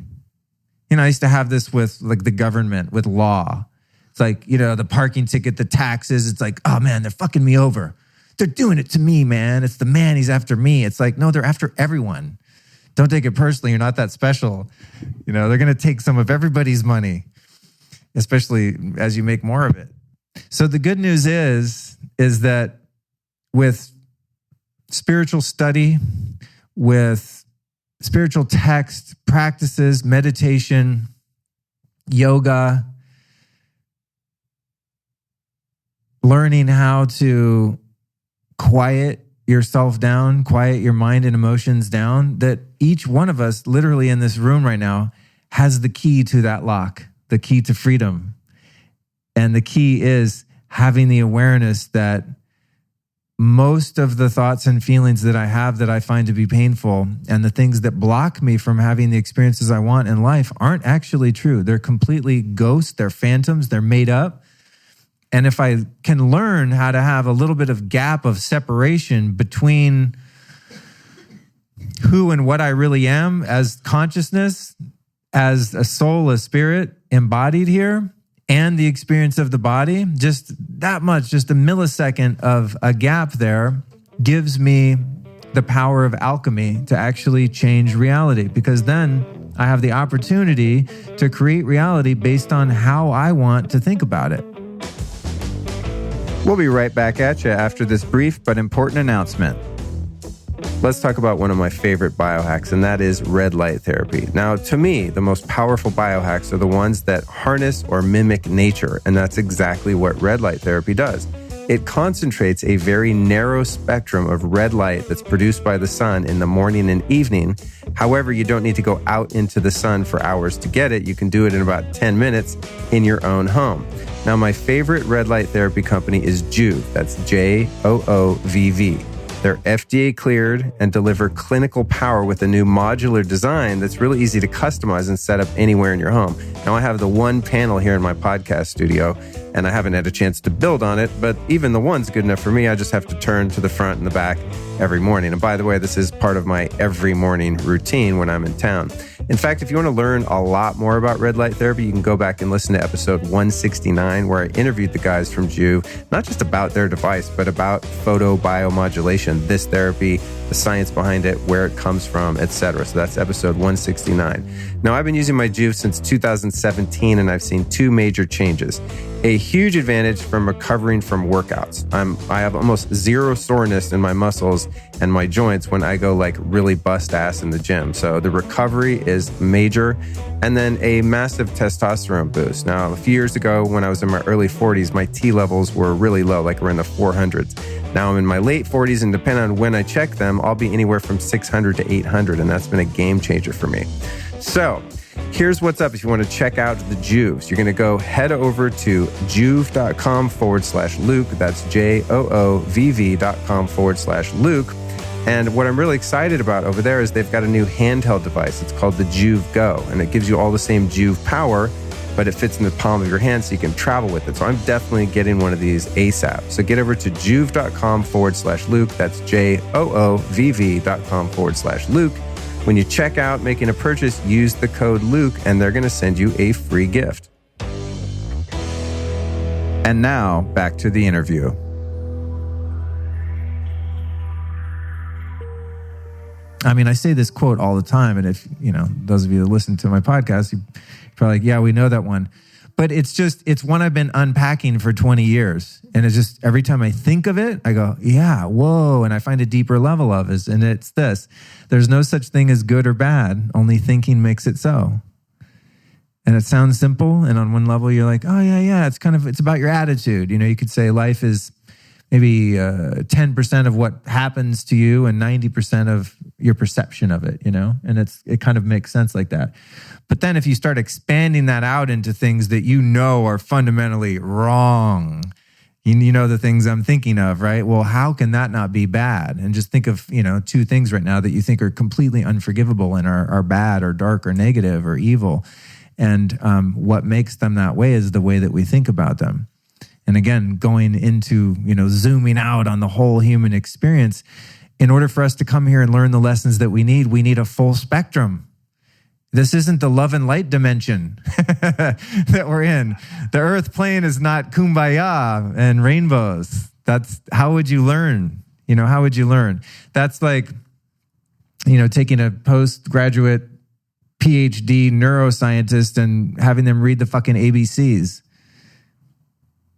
I used to have this with like the government, with law. It's like, the parking ticket, the taxes. It's like, oh man, they're fucking me over. They're doing it to me, man. It's the man, he's after me. It's like, no, they're after everyone. Don't take it personally. You're not that special. They're going to take some of everybody's money, especially as you make more of it. So the good news is that with spiritual study, with spiritual text, practices, meditation, yoga, learning how to quiet yourself down, quiet your mind and emotions down, that each one of us literally in this room right now has the key to that lock, the key to freedom. And the key is having the awareness that most of the thoughts and feelings that I have that I find to be painful and the things that block me from having the experiences I want in life aren't actually true. They're completely ghosts, they're phantoms, they're made up. And if I can learn how to have a little bit of gap of separation between who and what I really am as consciousness, as a soul, a spirit embodied here, and the experience of the body, just that much, just a millisecond of a gap there gives me the power of alchemy to actually change reality, because then I have the opportunity to create reality based on how I want to think about it. We'll be right back at you after this brief but important announcement. Let's talk about one of my favorite biohacks, and that is red light therapy. Now, to me, the most powerful biohacks are the ones that harness or mimic nature, and that's exactly what red light therapy does. It concentrates a very narrow spectrum of red light that's produced by the sun in the morning and evening. However, you don't need to go out into the sun for hours to get it. You can do it in about 10 minutes in your own home. Now, my favorite red light therapy company is Joovv. That's Joovv. They're FDA cleared and deliver clinical power with a new modular design that's really easy to customize and set up anywhere in your home. Now, I have the one panel here in my podcast studio, and I haven't had a chance to build on it, but even the one's good enough for me. I just have to turn to the front and the back every morning. And by the way, this is part of my every morning routine when I'm in town. In fact, if you want to learn a lot more about red light therapy, you can go back and listen to episode 169, where I interviewed the guys from Joovv, not just about their device, but about photobiomodulation, this therapy, the science behind it, where it comes from, etc. So that's episode 169. Now, I've been using my Joovv since 2017, and I've seen two major changes. A huge advantage from recovering from workouts. I have almost zero soreness in my muscles and my joints when I go like really bust ass in the gym. So the recovery is major. And then a massive testosterone boost. Now, a few years ago when I was in my early 40s, my T levels were really low, like we're in the 400s. Now I'm in my late 40s, and depending on when I check them, I'll be anywhere from 600 to 800, and that's been a game changer for me. So here's what's up if you want to check out the Joovvs. You're going to go head over to joovv.com/Luke. That's JOOVV.com/Luke. And what I'm really excited about over there is they've got a new handheld device. It's called the Joovv Go, and it gives you all the same Joovv power, but it fits in the palm of your hand so you can travel with it. So I'm definitely getting one of these ASAP. So get over to joovv.com/Luke. That's JOOVV.com/Luke. When you check out making a purchase, use the code Luke, and they're going to send you a free gift. And now back to the interview. I mean, I say this quote all the time, and if, those of you that listen to my podcast, you're probably like, yeah, we know that one. But it's one I've been unpacking for 20 years. And it's just, every time I think of it, I go, yeah, whoa. And I find a deeper level of it. And it's this: there's no such thing as good or bad. Only thinking makes it so. And it sounds simple. And on one level, you're like, oh, yeah. It's about your attitude. You could say life is maybe 10% of what happens to you and 90% of your perception of it, and it kind of makes sense like that. But then if you start expanding that out into things that are fundamentally wrong, the things I'm thinking of, right? Well, how can that not be bad? And just think of, two things right now that you think are completely unforgivable and are bad or dark or negative or evil. And what makes them that way is the way that we think about them. And again, going into, zooming out on the whole human experience, In order for us to come here and learn the lessons that we need a full spectrum. This isn't the love and light dimension that we're in. The earth plane is not kumbaya and rainbows. That's how would you learn? How would you learn? That's like, taking a postgraduate PhD neuroscientist and having them read the fucking ABCs.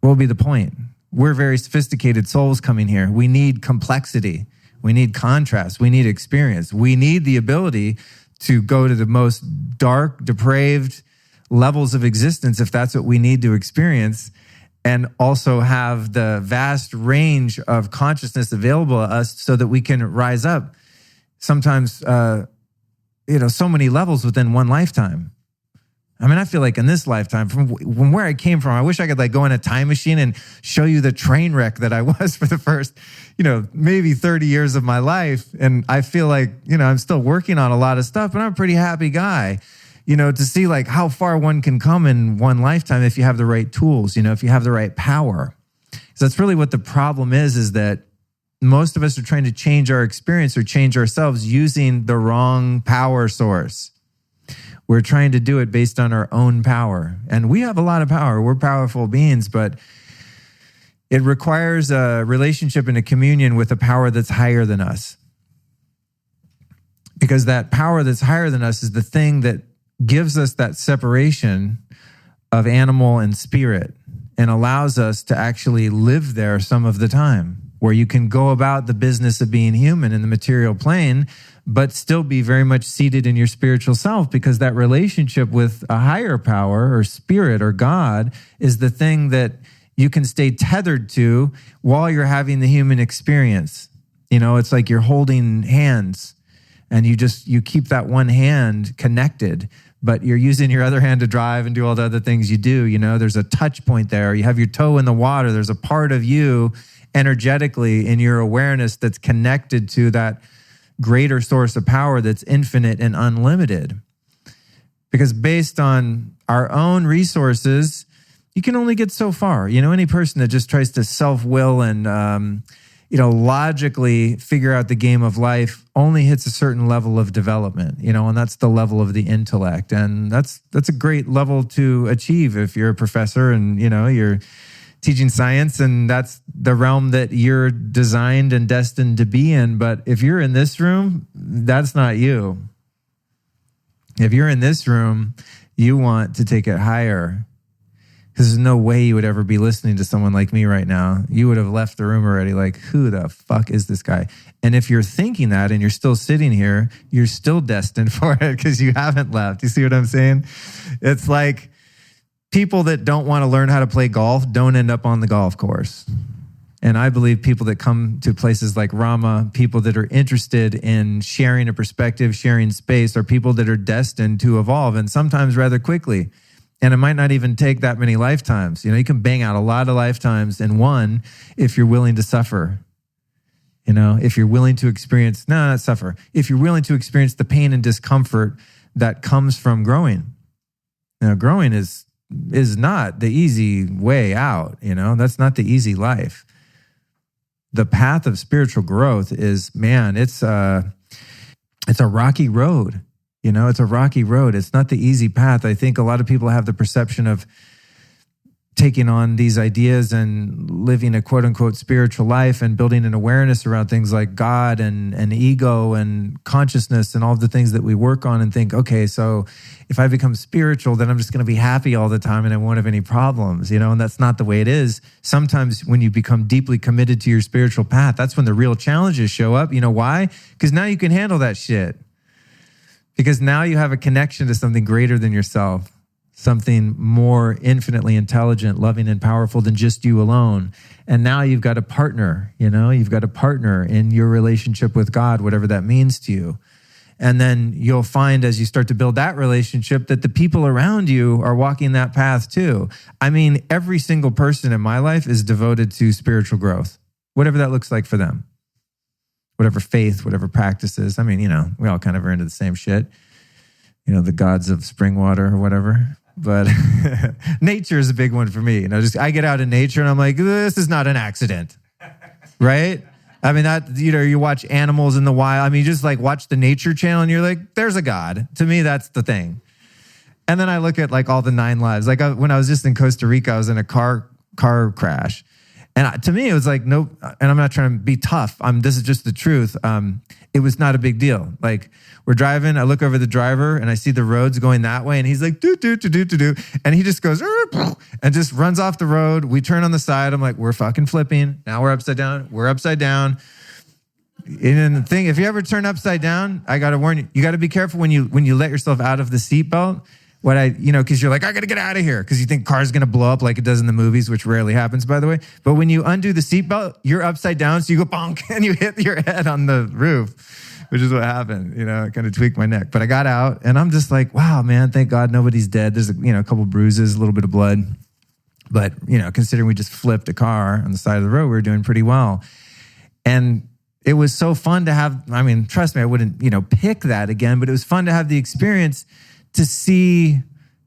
What would be the point? We're very sophisticated souls coming here. We need complexity. We need contrast. We need experience. We need the ability to go to the most dark, depraved levels of existence if that's what we need to experience, and also have the vast range of consciousness available to us so that we can rise up sometimes, so many levels within one lifetime. I mean, I feel like in this lifetime, from where I came from, I wish I could go in a time machine and show you the train wreck that I was for the first, maybe 30 years of my life. And I feel like, I'm still working on a lot of stuff, but I'm a pretty happy guy, to see how far one can come in one lifetime if you have the right tools, if you have the right power. So that's really what the problem is that most of us are trying to change our experience or change ourselves using the wrong power source. We're trying to do it based on our own power. And we have a lot of power. We're powerful beings, but it requires a relationship and a communion with a power that's higher than us. Because that power that's higher than us is the thing that gives us that separation of animal and spirit and allows us to actually live there some of the time, where you can go about the business of being human in the material plane, but still be very much seated in your spiritual self, because that relationship with a higher power or spirit or God is the thing that you can stay tethered to while you're having the human experience. It's like you're holding hands and you keep that one hand connected, but you're using your other hand to drive and do all the other things you do. There's a touch point there. You have your toe in the water. There's a part of you energetically in your awareness that's connected to that greater source of power that's infinite and unlimited. Because based on our own resources, you can only get so far. Any person that just tries to self-will and, logically figure out the game of life only hits a certain level of development, and that's the level of the intellect. And that's a great level to achieve if you're a professor and, you're teaching science, and that's the realm that you're designed and destined to be in. But if you're in this room, that's not you. If you're in this room, you want to take it higher, because there's no way you would ever be listening to someone like me right now. You would have left the room already who the fuck is this guy? And if you're thinking that and you're still sitting here, you're still destined for it because you haven't left. You see what I'm saying? It's like people that don't want to learn how to play golf don't end up on the golf course. And I believe people that come to places like Rama, people that are interested in sharing a perspective, sharing space, are people that are destined to evolve, and sometimes rather quickly. And it might not even take that many lifetimes. You can bang out a lot of lifetimes in one if you're willing to suffer. If you're willing to experience, not suffer. If you're willing to experience the pain and discomfort that comes from growing. Growing is not the easy way out. That's not the easy life. The path of spiritual growth is, it's a rocky road. It's a rocky road. It's not the easy path. I think a lot of people have the perception of taking on these ideas and living a quote unquote spiritual life and building an awareness around things like God and ego and consciousness and all of the things that we work on, and think, okay, so if I become spiritual, then I'm just going to be happy all the time and I won't have any problems, and that's not the way it is. Sometimes when you become deeply committed to your spiritual path, that's when the real challenges show up. You know why? Because now you can handle that shit. Because now you have a connection to something greater than yourself, something more infinitely intelligent, loving, and powerful than just you alone. And now you've got a partner, you've got a partner in your relationship with God, whatever that means to you. And then you'll find as you start to build that relationship that the people around you are walking that path too. I mean, every single person in my life is devoted to spiritual growth, whatever that looks like for them. Whatever faith, whatever practices. I mean, we all kind of are into the same shit. The gods of spring water or whatever. But nature is a big one for me. I get out in nature and I'm like, this is not an accident, right? I mean, that, you watch animals in the wild. I mean, you just like watch the nature channel and you're like, there's a God. To me, that's the thing. And then I look at like all the 9 lives. Like when I was just in Costa Rica, I was in a car crash. And to me, it was like, nope. And I'm not trying to be tough. This is just the truth. It was not a big deal. Like we're driving, I look over the driver and I see the roads going that way. And he's like, do. And he just goes, and just runs off the road. We turn on the side. I'm like, we're fucking flipping. Now we're upside down. We're upside down. And the thing, if you ever turn upside down, I got to warn you, you got to be careful when you let yourself out of the seatbelt. Because you're like, I got to get out of here because you think car's going to blow up like it does in the movies, which rarely happens, by the way. But when you undo the seatbelt, you're upside down. So you go bonk and you hit your head on the roof, which is what happened. It kind of tweaked my neck. But I got out and I'm just like, wow, man, thank God nobody's dead. There's a couple bruises, a little bit of blood. But, considering we just flipped a car on the side of the road, we were doing pretty well. And it was so fun to have, trust me, I wouldn't, pick that again, but it was fun to have the experience to see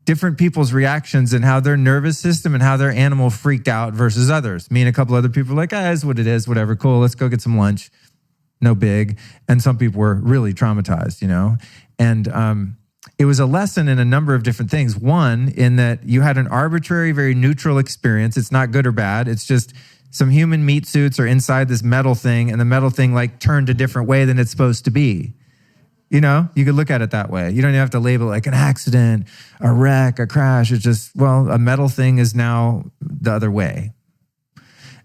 different people's reactions and how their nervous system and how their animal freaked out versus others. Me and a couple other people were like, it's what it is, whatever, cool, let's go get some lunch. No big. And some people were really traumatized, And it was a lesson in a number of different things. One, in that you had an arbitrary, very neutral experience. It's not good or bad. It's just some human meat suits are inside this metal thing, and the metal thing like turned a different way than it's supposed to be. You could look at it that way. You don't even have to label it like an accident, a wreck, a crash. It's just, a metal thing is now the other way.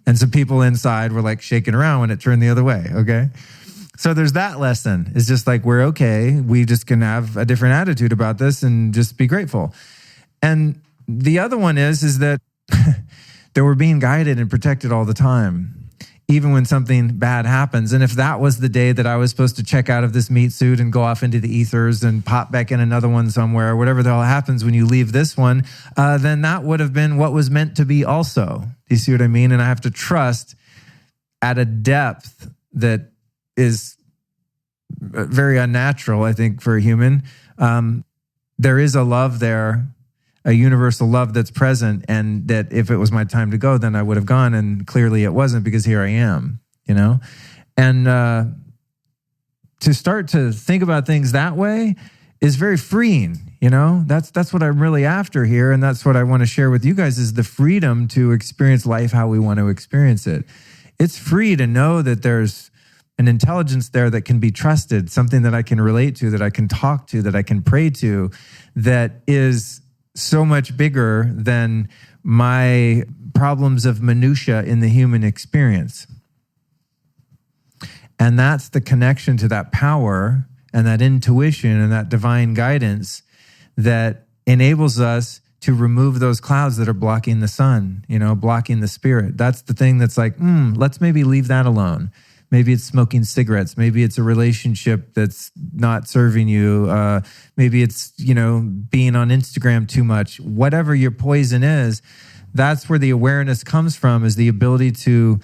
And some people inside were like shaking around when it turned the other way, okay? So there's that lesson. It's just like, we're okay. We just can have a different attitude about this and just be grateful. And the other one is that that we're being guided and protected all the time, even when something bad happens. And if that was the day that I was supposed to check out of this meat suit and go off into the ethers and pop back in another one somewhere, or whatever the hell happens when you leave this one, then that would have been what was meant to be also. Do you see what I mean? And I have to trust at a depth that is very unnatural, I think, for a human. There is a love there, a universal love that's present, and that if it was my time to go, then I would have gone, and clearly it wasn't, because here I am, And to start to think about things that way is very freeing, That's what I'm really after here, and that's what I want to share with you guys, is the freedom to experience life how we want to experience it. It's free to know that there's an intelligence there that can be trusted, something that I can relate to, that I can talk to, that I can pray to, that is so much bigger than my problems of minutia in the human experience. And that's the connection to that power and that intuition and that divine guidance that enables us to remove those clouds that are blocking the sun, blocking the spirit. That's the thing that's like, let's maybe leave that alone. Maybe it's smoking cigarettes. Maybe it's a relationship that's not serving you. Maybe it's, being on Instagram too much. Whatever your poison is, that's where the awareness comes from, is the ability to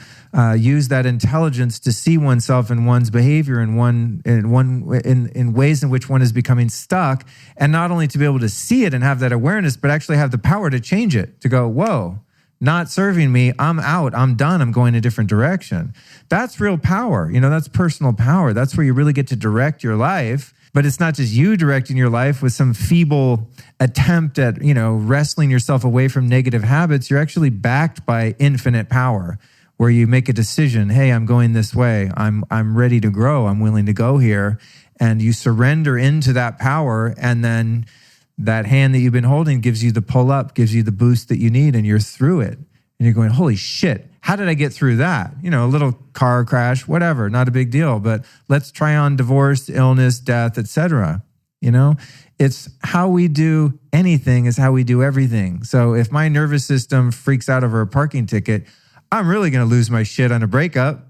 use that intelligence to see oneself and one's behavior in ways in which one is becoming stuck, and not only to be able to see it and have that awareness, but actually have the power to change it, to go, whoa, not serving me, I'm out, I'm done, I'm going a different direction. That's real power. That's personal power. That's where you really get to direct your life. But it's not just you directing your life with some feeble attempt at, wrestling yourself away from negative habits. You're actually backed by infinite power, where you make a decision, hey, I'm going this way. I'm ready to grow. I'm willing to go here. And you surrender into that power, and then that hand that you've been holding gives you the pull up, gives you the boost that you need, and you're through it. And you're going, holy shit, how did I get through that? A little car crash, whatever, not a big deal. But let's try on divorce, illness, death, etc. It's how we do anything is how we do everything. So if my nervous system freaks out over a parking ticket, I'm really going to lose my shit on a breakup.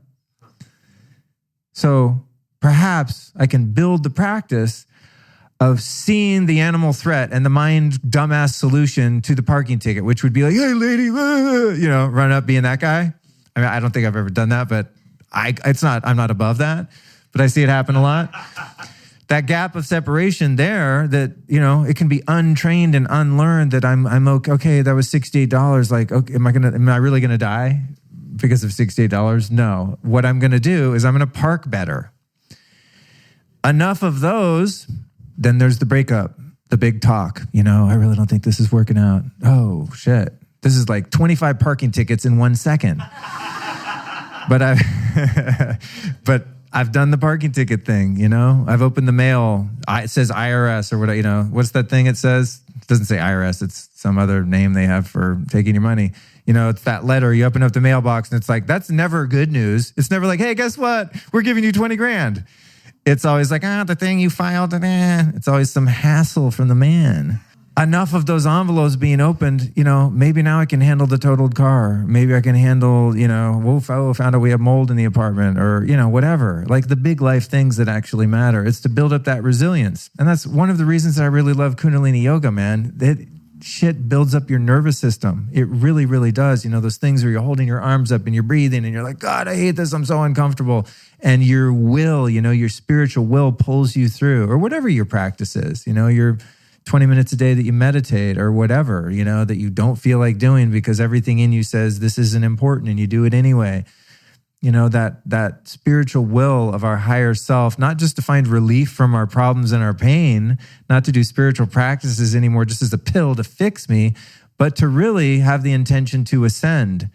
So perhaps I can build the practice of seeing the animal threat and the mind dumbass solution to the parking ticket, which would be like, hey, lady, run up being that guy. I don't think I've ever done that, but I'm not above that, but I see it happen a lot. That gap of separation there, that, it can be untrained and unlearned, that I'm okay, that was $68. Like, okay, am I really going to die because of $68? No. What I'm going to do is I'm going to park better. Enough of those, then there's the breakup, the big talk. I really don't think this is working out. Oh, shit. This is like 25 parking tickets in 1 second. But I've done the parking ticket thing, I've opened the mail. It says IRS or whatever, what's that thing it says? It doesn't say IRS. It's some other name they have for taking your money. It's that letter. You open up the mailbox and it's like, that's never good news. It's never like, hey, guess what? We're giving you 20 grand. It's always like, the thing you filed. It's always some hassle from the man. Enough of those envelopes being opened, maybe now I can handle the totaled car. Maybe I can handle, found out we have mold in the apartment or, whatever. Like the big life things that actually matter. It's to build up that resilience. And that's one of the reasons I really love Kundalini yoga, man. That shit builds up your nervous system. It really, really does. Those things where you're holding your arms up and you're breathing and you're like, God, I hate this. I'm so uncomfortable. And your will, your spiritual will pulls you through, or whatever your practice is, your 20 minutes a day that you meditate or whatever, that you don't feel like doing because everything in you says this isn't important and you do it anyway. That spiritual will of our higher self, not just to find relief from our problems and our pain, not to do spiritual practices anymore just as a pill to fix me, but to really have the intention to ascend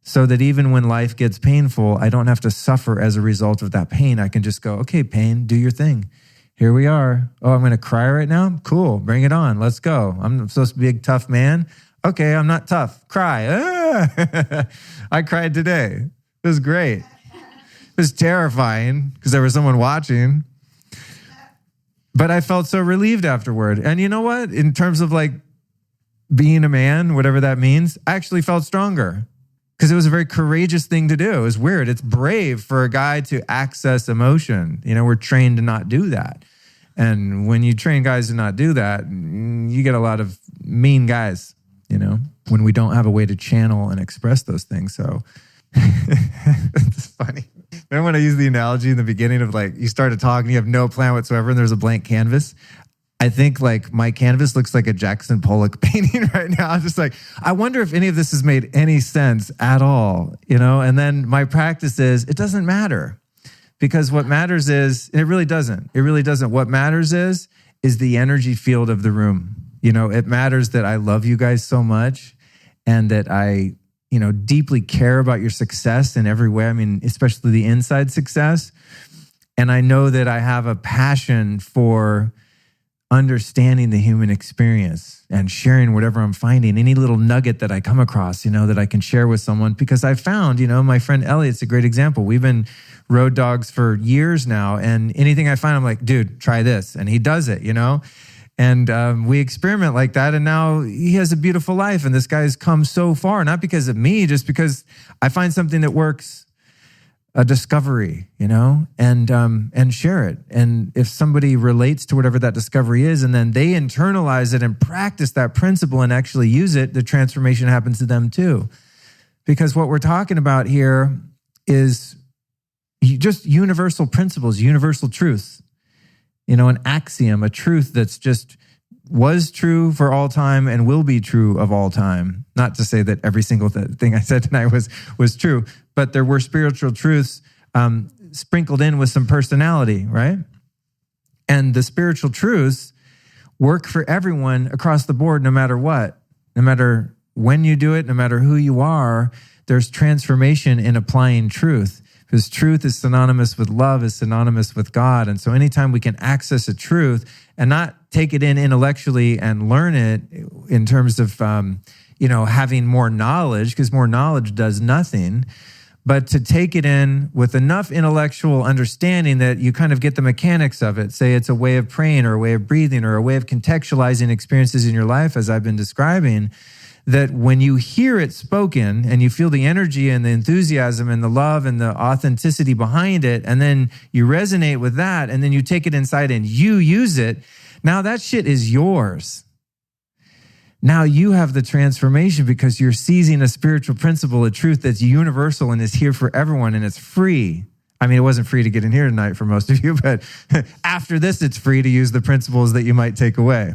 so that even when life gets painful, I don't have to suffer as a result of that pain. I can just go, okay, pain, do your thing. Here we are. Oh, I'm going to cry right now? Cool. Bring it on. Let's go. I'm supposed to be a tough man. Okay, I'm not tough. Cry. I cried today. It was great. It was terrifying because there was someone watching. But I felt so relieved afterward. And you know what? In terms of like being a man, whatever that means, I actually felt stronger because it was a very courageous thing to do. It was weird. It's brave for a guy to access emotion. We're trained to not do that. And when you train guys to not do that, you get a lot of mean guys, when we don't have a way to channel and express those things. So it's funny. Remember when I used the analogy in the beginning of like, you start to talk and you have no plan whatsoever and there's a blank canvas? I think like my canvas looks like a Jackson Pollock painting right now. I'm just like, I wonder if any of this has made any sense at all, And then my practice is, it doesn't matter because what matters is, and it really doesn't. What matters is the energy field of the room. It matters that I love you guys so much and that I deeply care about your success in every way. I mean, especially the inside success. And I know that I have a passion for understanding the human experience and sharing whatever I'm finding, any little nugget that I come across, that I can share with someone. Because I found, my friend Elliot's a great example. We've been road dogs for years now. And anything I find, I'm like, dude, try this. And he does it, And we experiment like that. And now he has a beautiful life. And this guy's come so far, not because of me, just because I find something that works, a discovery, and share it. And if somebody relates to whatever that discovery is, and then they internalize it and practice that principle and actually use it, the transformation happens to them too. Because what we're talking about here is just universal principles, universal truths. An axiom, a truth that's just was true for all time and will be true of all time. Not to say that every single thing I said tonight was true, but there were spiritual truths sprinkled in with some personality, right? And the spiritual truths work for everyone across the board, no matter what. No matter when you do it, no matter who you are, there's transformation in applying truth. Because truth is synonymous with love, is synonymous with God. And so anytime we can access a truth and not take it in intellectually and learn it in terms of, having more knowledge, because more knowledge does nothing, but to take it in with enough intellectual understanding that you kind of get the mechanics of it. Say it's a way of praying or a way of breathing or a way of contextualizing experiences in your life, as I've been describing, that when you hear it spoken and you feel the energy and the enthusiasm and the love and the authenticity behind it, and then you resonate with that, and then you take it inside and you use it, now that shit is yours. Now you have the transformation because you're seizing a spiritual principle, a truth that's universal and is here for everyone, and it's free. I mean, it wasn't free to get in here tonight for most of you, but after this, it's free to use the principles that you might take away.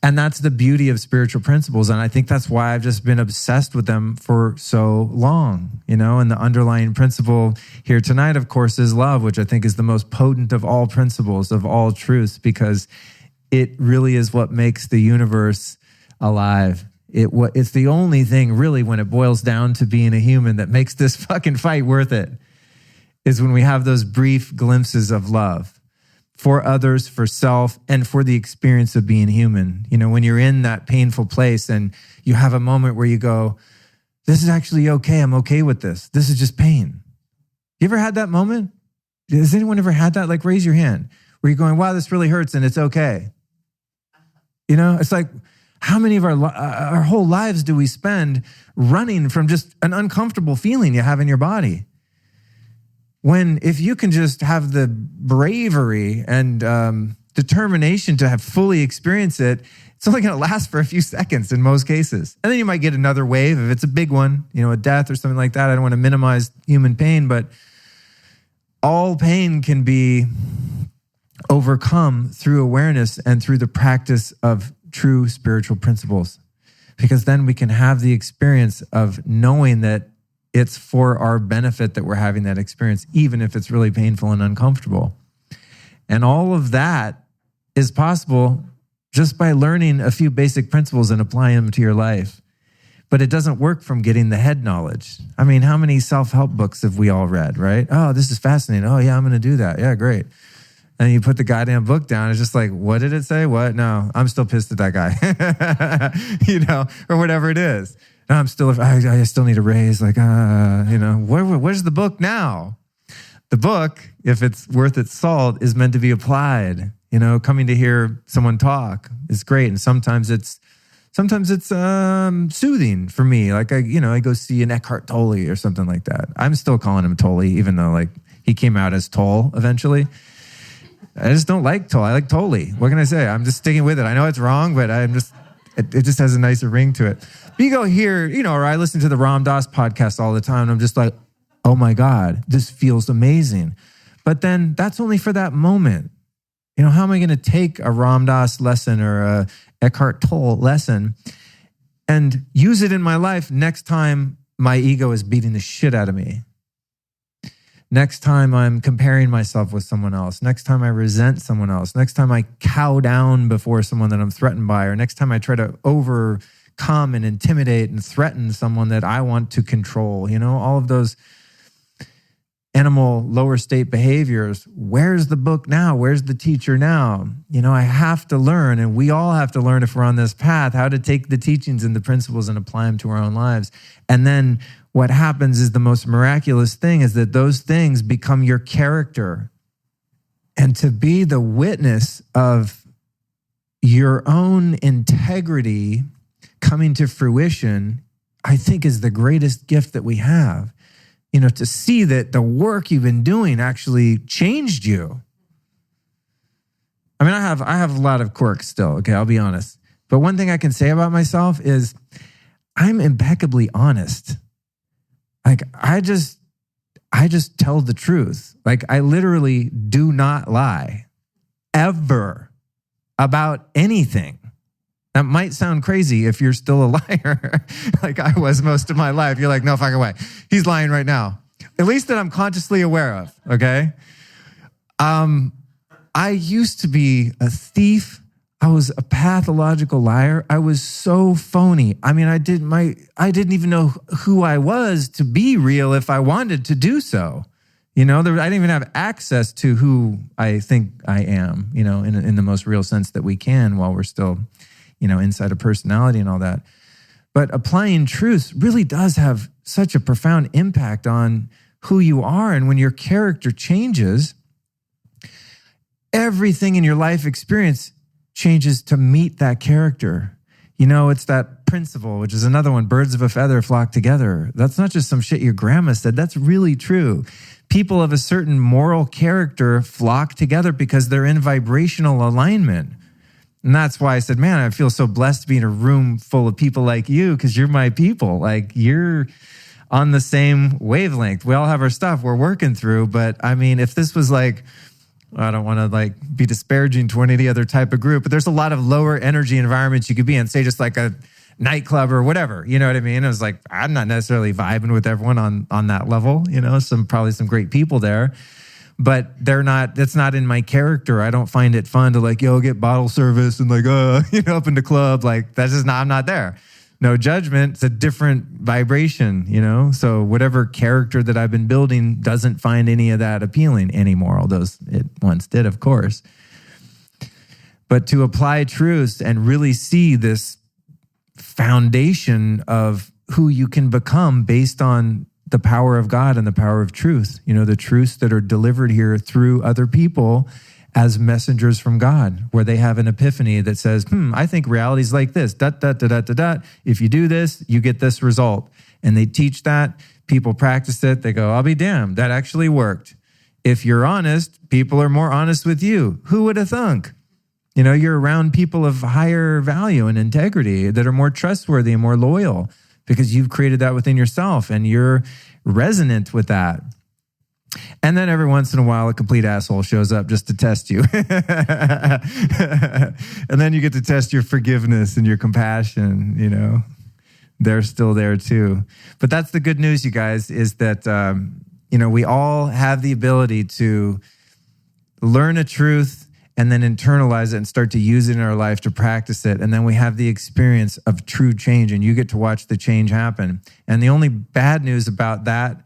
And that's the beauty of spiritual principles. And I think that's why I've just been obsessed with them for so long, and the underlying principle here tonight, of course, is love, which I think is the most potent of all principles, of all truths, because it really is what makes the universe alive. It's the only thing really, when it boils down to being a human, that makes this fucking fight worth it, is when we have those brief glimpses of love. For others, for self, and for the experience of being human. When you're in that painful place and you have a moment where you go, this is actually okay. I'm okay with this. This is just pain. You ever had that moment? Has anyone ever had that? Like, raise your hand. Where you're going, wow, this really hurts and it's okay. It's like, how many of our whole lives do we spend running from just an uncomfortable feeling you have in your body? When if you can just have the bravery and determination to have fully experienced it, it's only going to last for a few seconds in most cases. And then you might get another wave if it's a big one, a death or something like that. I don't want to minimize human pain, but all pain can be overcome through awareness and through the practice of true spiritual principles. Because then we can have the experience of knowing that it's for our benefit that we're having that experience, even if it's really painful and uncomfortable. And all of that is possible just by learning a few basic principles and applying them to your life. But it doesn't work from getting the head knowledge. I mean, how many self-help books have we all read, right? Oh, this is fascinating. Oh, yeah, I'm going to do that. Yeah, great. And you put the goddamn book down. It's just like, what did it say? What? No, I'm still pissed at that guy, or whatever it is. No, I still need a raise. Like, where's the book now? The book, if it's worth its salt, is meant to be applied. Coming to hear someone talk is great. And sometimes it's soothing for me. Like, I go see an Eckhart Tolle or something like that. I'm still calling him Tolle, even though like he came out as Toll eventually. I just don't like Tolle. I like Tolle. What can I say? I'm just sticking with it. I know it's wrong, but it just has a nicer ring to it. But you go here, or I listen to the Ram Dass podcast all the time, and I'm just like, oh my God, this feels amazing. But then that's only for that moment. How am I going to take a Ram Dass lesson or a Eckhart Tolle lesson and use it in my life next time my ego is beating the shit out of me? Next time I'm comparing myself with someone else. Next time I resent someone else. Next time I cow down before someone that I'm threatened by. Or next time I try to overcome and intimidate and threaten someone that I want to control. All of those animal lower state behaviors. Where's the book now? Where's the teacher now? I have to learn, and we all have to learn if we're on this path, how to take the teachings and the principles and apply them to our own lives. And then what happens is the most miraculous thing is that those things become your character. And to be the witness of your own integrity coming to fruition, I think is the greatest gift that we have. To see that the work you've been doing actually changed you. I mean, I have a lot of quirks still, okay, I'll be honest. But one thing I can say about myself is I'm impeccably honest. Like, I just tell the truth. Like, I literally do not lie ever about anything. That might sound crazy if you're still a liar, like I was most of my life. You're like, no fucking way. He's lying right now. At least that I'm consciously aware of, okay? I used to be a thief. I was a pathological liar. I was so phony. I mean, I didn't even know who I was to be real if I wanted to do so. I didn't even have access to who I think I am, in the most real sense that we can while we're still, inside a personality and all that. But applying truths really does have such a profound impact on who you are. And when your character changes, everything in your life experience changes to meet that character. It's that principle, which is another one, birds of a feather flock together. That's not just some shit your grandma said. That's really true. People of a certain moral character flock together because they're in vibrational alignment. And that's why I said, man, I feel so blessed to be in a room full of people like you, because you're my people. Like, you're on the same wavelength. We all have our stuff we're working through. But I mean, if this was like I don't want to like be disparaging to any other type of group, but there's a lot of lower energy environments you could be in, say just like a nightclub or whatever, you know what I mean? It was like, I'm not necessarily vibing with everyone on that level, you know, probably some great people there, but that's not in my character. I don't find it fun to like, get bottle service and like, up in the club. Like that's just I'm not there. No judgment. It's a different vibration, you know? So whatever character that I've been building doesn't find any of that appealing anymore, although it once did, of course. But to apply truths and really see this foundation of who you can become based on the power of God and the power of truth, you know, the truths that are delivered here through other people as messengers from God, where they have an epiphany that says, I think reality is like this, ... If you do this, you get this result. And they teach that, people practice it, they go, I'll be damned, that actually worked. If you're honest, people are more honest with you. Who would have thunk? You know, you're around people of higher value and integrity that are more trustworthy and more loyal because you've created that within yourself and you're resonant with that. And then every once in a while, a complete asshole shows up just to test you. And then you get to test your forgiveness and your compassion, you know. They're still there too. But that's the good news, you guys, is that, we all have the ability to learn a truth and then internalize it and start to use it in our life to practice it. And then we have the experience of true change and you get to watch the change happen. And the only bad news about that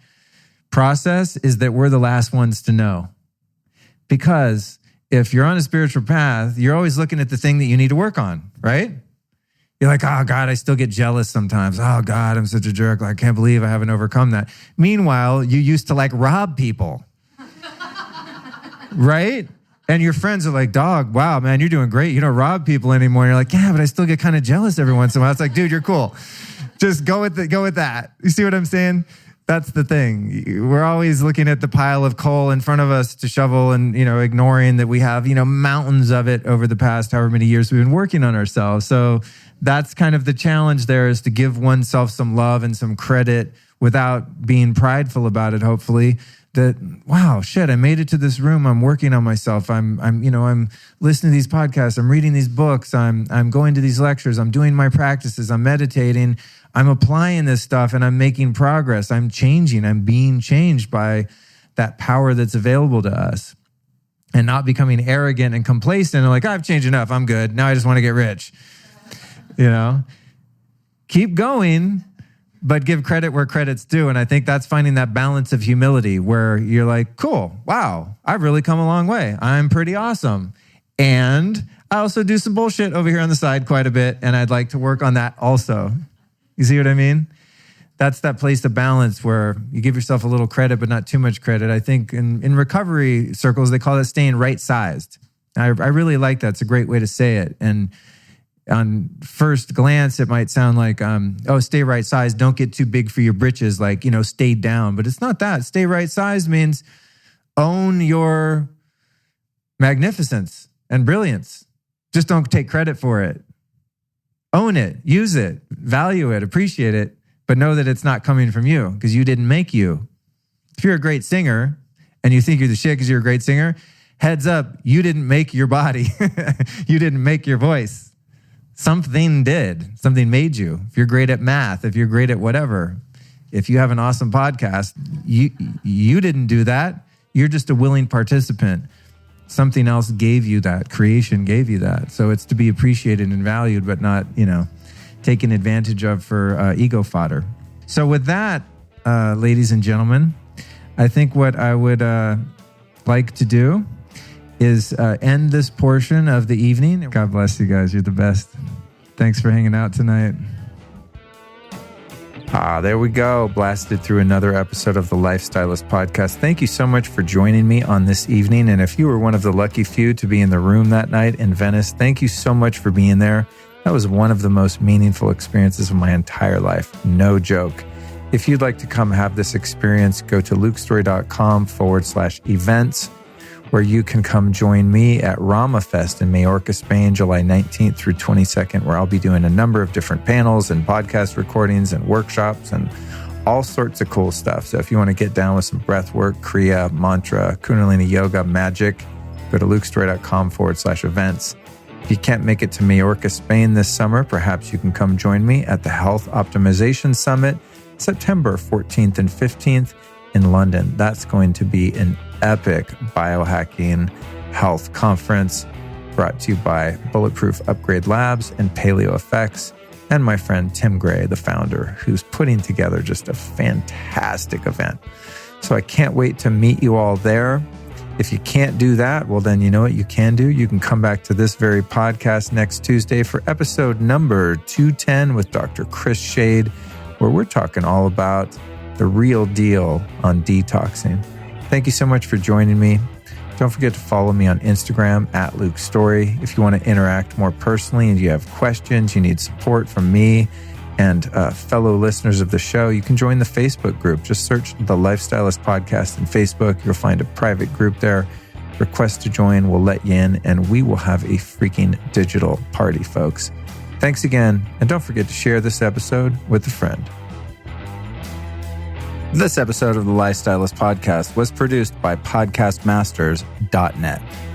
process is that we're the last ones to know. Because if you're on a spiritual path, you're always looking at the thing that you need to work on, right? You're like, oh God, I still get jealous sometimes. Oh God, I'm such a jerk. Like, I can't believe I haven't overcome that. Meanwhile, you used to like rob people, right? And your friends are like, dog, wow, man, you're doing great. You don't rob people anymore. And you're like, yeah, but I still get kind of jealous every once in a while. It's like, dude, you're cool. Just go with that. You see what I'm saying? That's the thing. We're always looking at the pile of coal in front of us to shovel and, ignoring that we have, mountains of it over the past however many years we've been working on ourselves. So that's kind of the challenge there, is to give oneself some love and some credit without being prideful about it, hopefully. That, wow, shit, I made it to this room. I'm working on myself. I'm listening to these podcasts. I'm reading these books. I'm going to these lectures. I'm doing my practices. I'm meditating. I'm applying this stuff and I'm making progress. I'm changing. I'm being changed by that power that's available to us, and not becoming arrogant and complacent and like, I've changed enough. I'm good. Now I just want to get rich. Keep going, but give credit where credit's due. And I think that's finding that balance of humility where you're like, cool, wow, I've really come a long way. I'm pretty awesome. And I also do some bullshit over here on the side quite a bit. And I'd like to work on that also. You see what I mean? That's that place of balance where you give yourself a little credit, but not too much credit. I think in recovery circles, they call it staying right-sized. I really like that. It's a great way to say it. And on first glance, it might sound like, stay right-sized. Don't get too big for your britches, like, stay down. But it's not that. Stay right-sized means own your magnificence and brilliance. Just don't take credit for it. Own it, use it, value it, appreciate it, but know that it's not coming from you because you didn't make you. If you're a great singer and you think you're the shit because you're a great singer, heads up, you didn't make your body. You didn't make your voice. Something did. Something made you. If you're great at math, if you're great at whatever, if you have an awesome podcast, you didn't do that. You're just a willing participant. Something else gave you that. Creation gave you that. So it's to be appreciated and valued, but not, taken advantage of for ego fodder. So with that, ladies and gentlemen, I think what I would like to do is end this portion of the evening. God bless you guys. You're the best. Thanks for hanging out tonight. There we go. Blasted through another episode of the Lifestylist Podcast. Thank you so much for joining me on this evening. And if you were one of the lucky few to be in the room that night in Venice, thank you so much for being there. That was one of the most meaningful experiences of my entire life. No joke. If you'd like to come have this experience, go to lukestory.com/events, where you can come join me at Rama Fest in Majorca, Spain, July 19th through 22nd, where I'll be doing a number of different panels and podcast recordings and workshops and all sorts of cool stuff. So if you want to get down with some breath work, Kriya, mantra, Kundalini yoga, magic, Go to lukestory.com/events. If you can't make it to Majorca, Spain this summer, perhaps you can come join me at the Health Optimization Summit, September 14th and 15th in London. That's going to be an epic biohacking health conference brought to you by Bulletproof Upgrade Labs and Paleo Effects, and my friend Tim Gray, the founder, who's putting together just a fantastic event. So I can't wait to meet you all there. If you can't do that, well, then you know what you can do. You can come back to this very podcast next Tuesday for episode number 210 with Dr. Chris Shade, where we're talking all about the real deal on detoxing. Thank you so much for joining me. Don't forget to follow me on Instagram at Luke Story. If you want to interact more personally and you have questions, you need support from me and fellow listeners of the show, you can join the Facebook group. Just search the Lifestylist Podcast in Facebook. You'll find a private group there. Request to join. We'll let you in, and we will have a freaking digital party, folks. Thanks again, and don't forget to share this episode with a friend. This episode of the Lifestylist Podcast was produced by podcastmasters.net.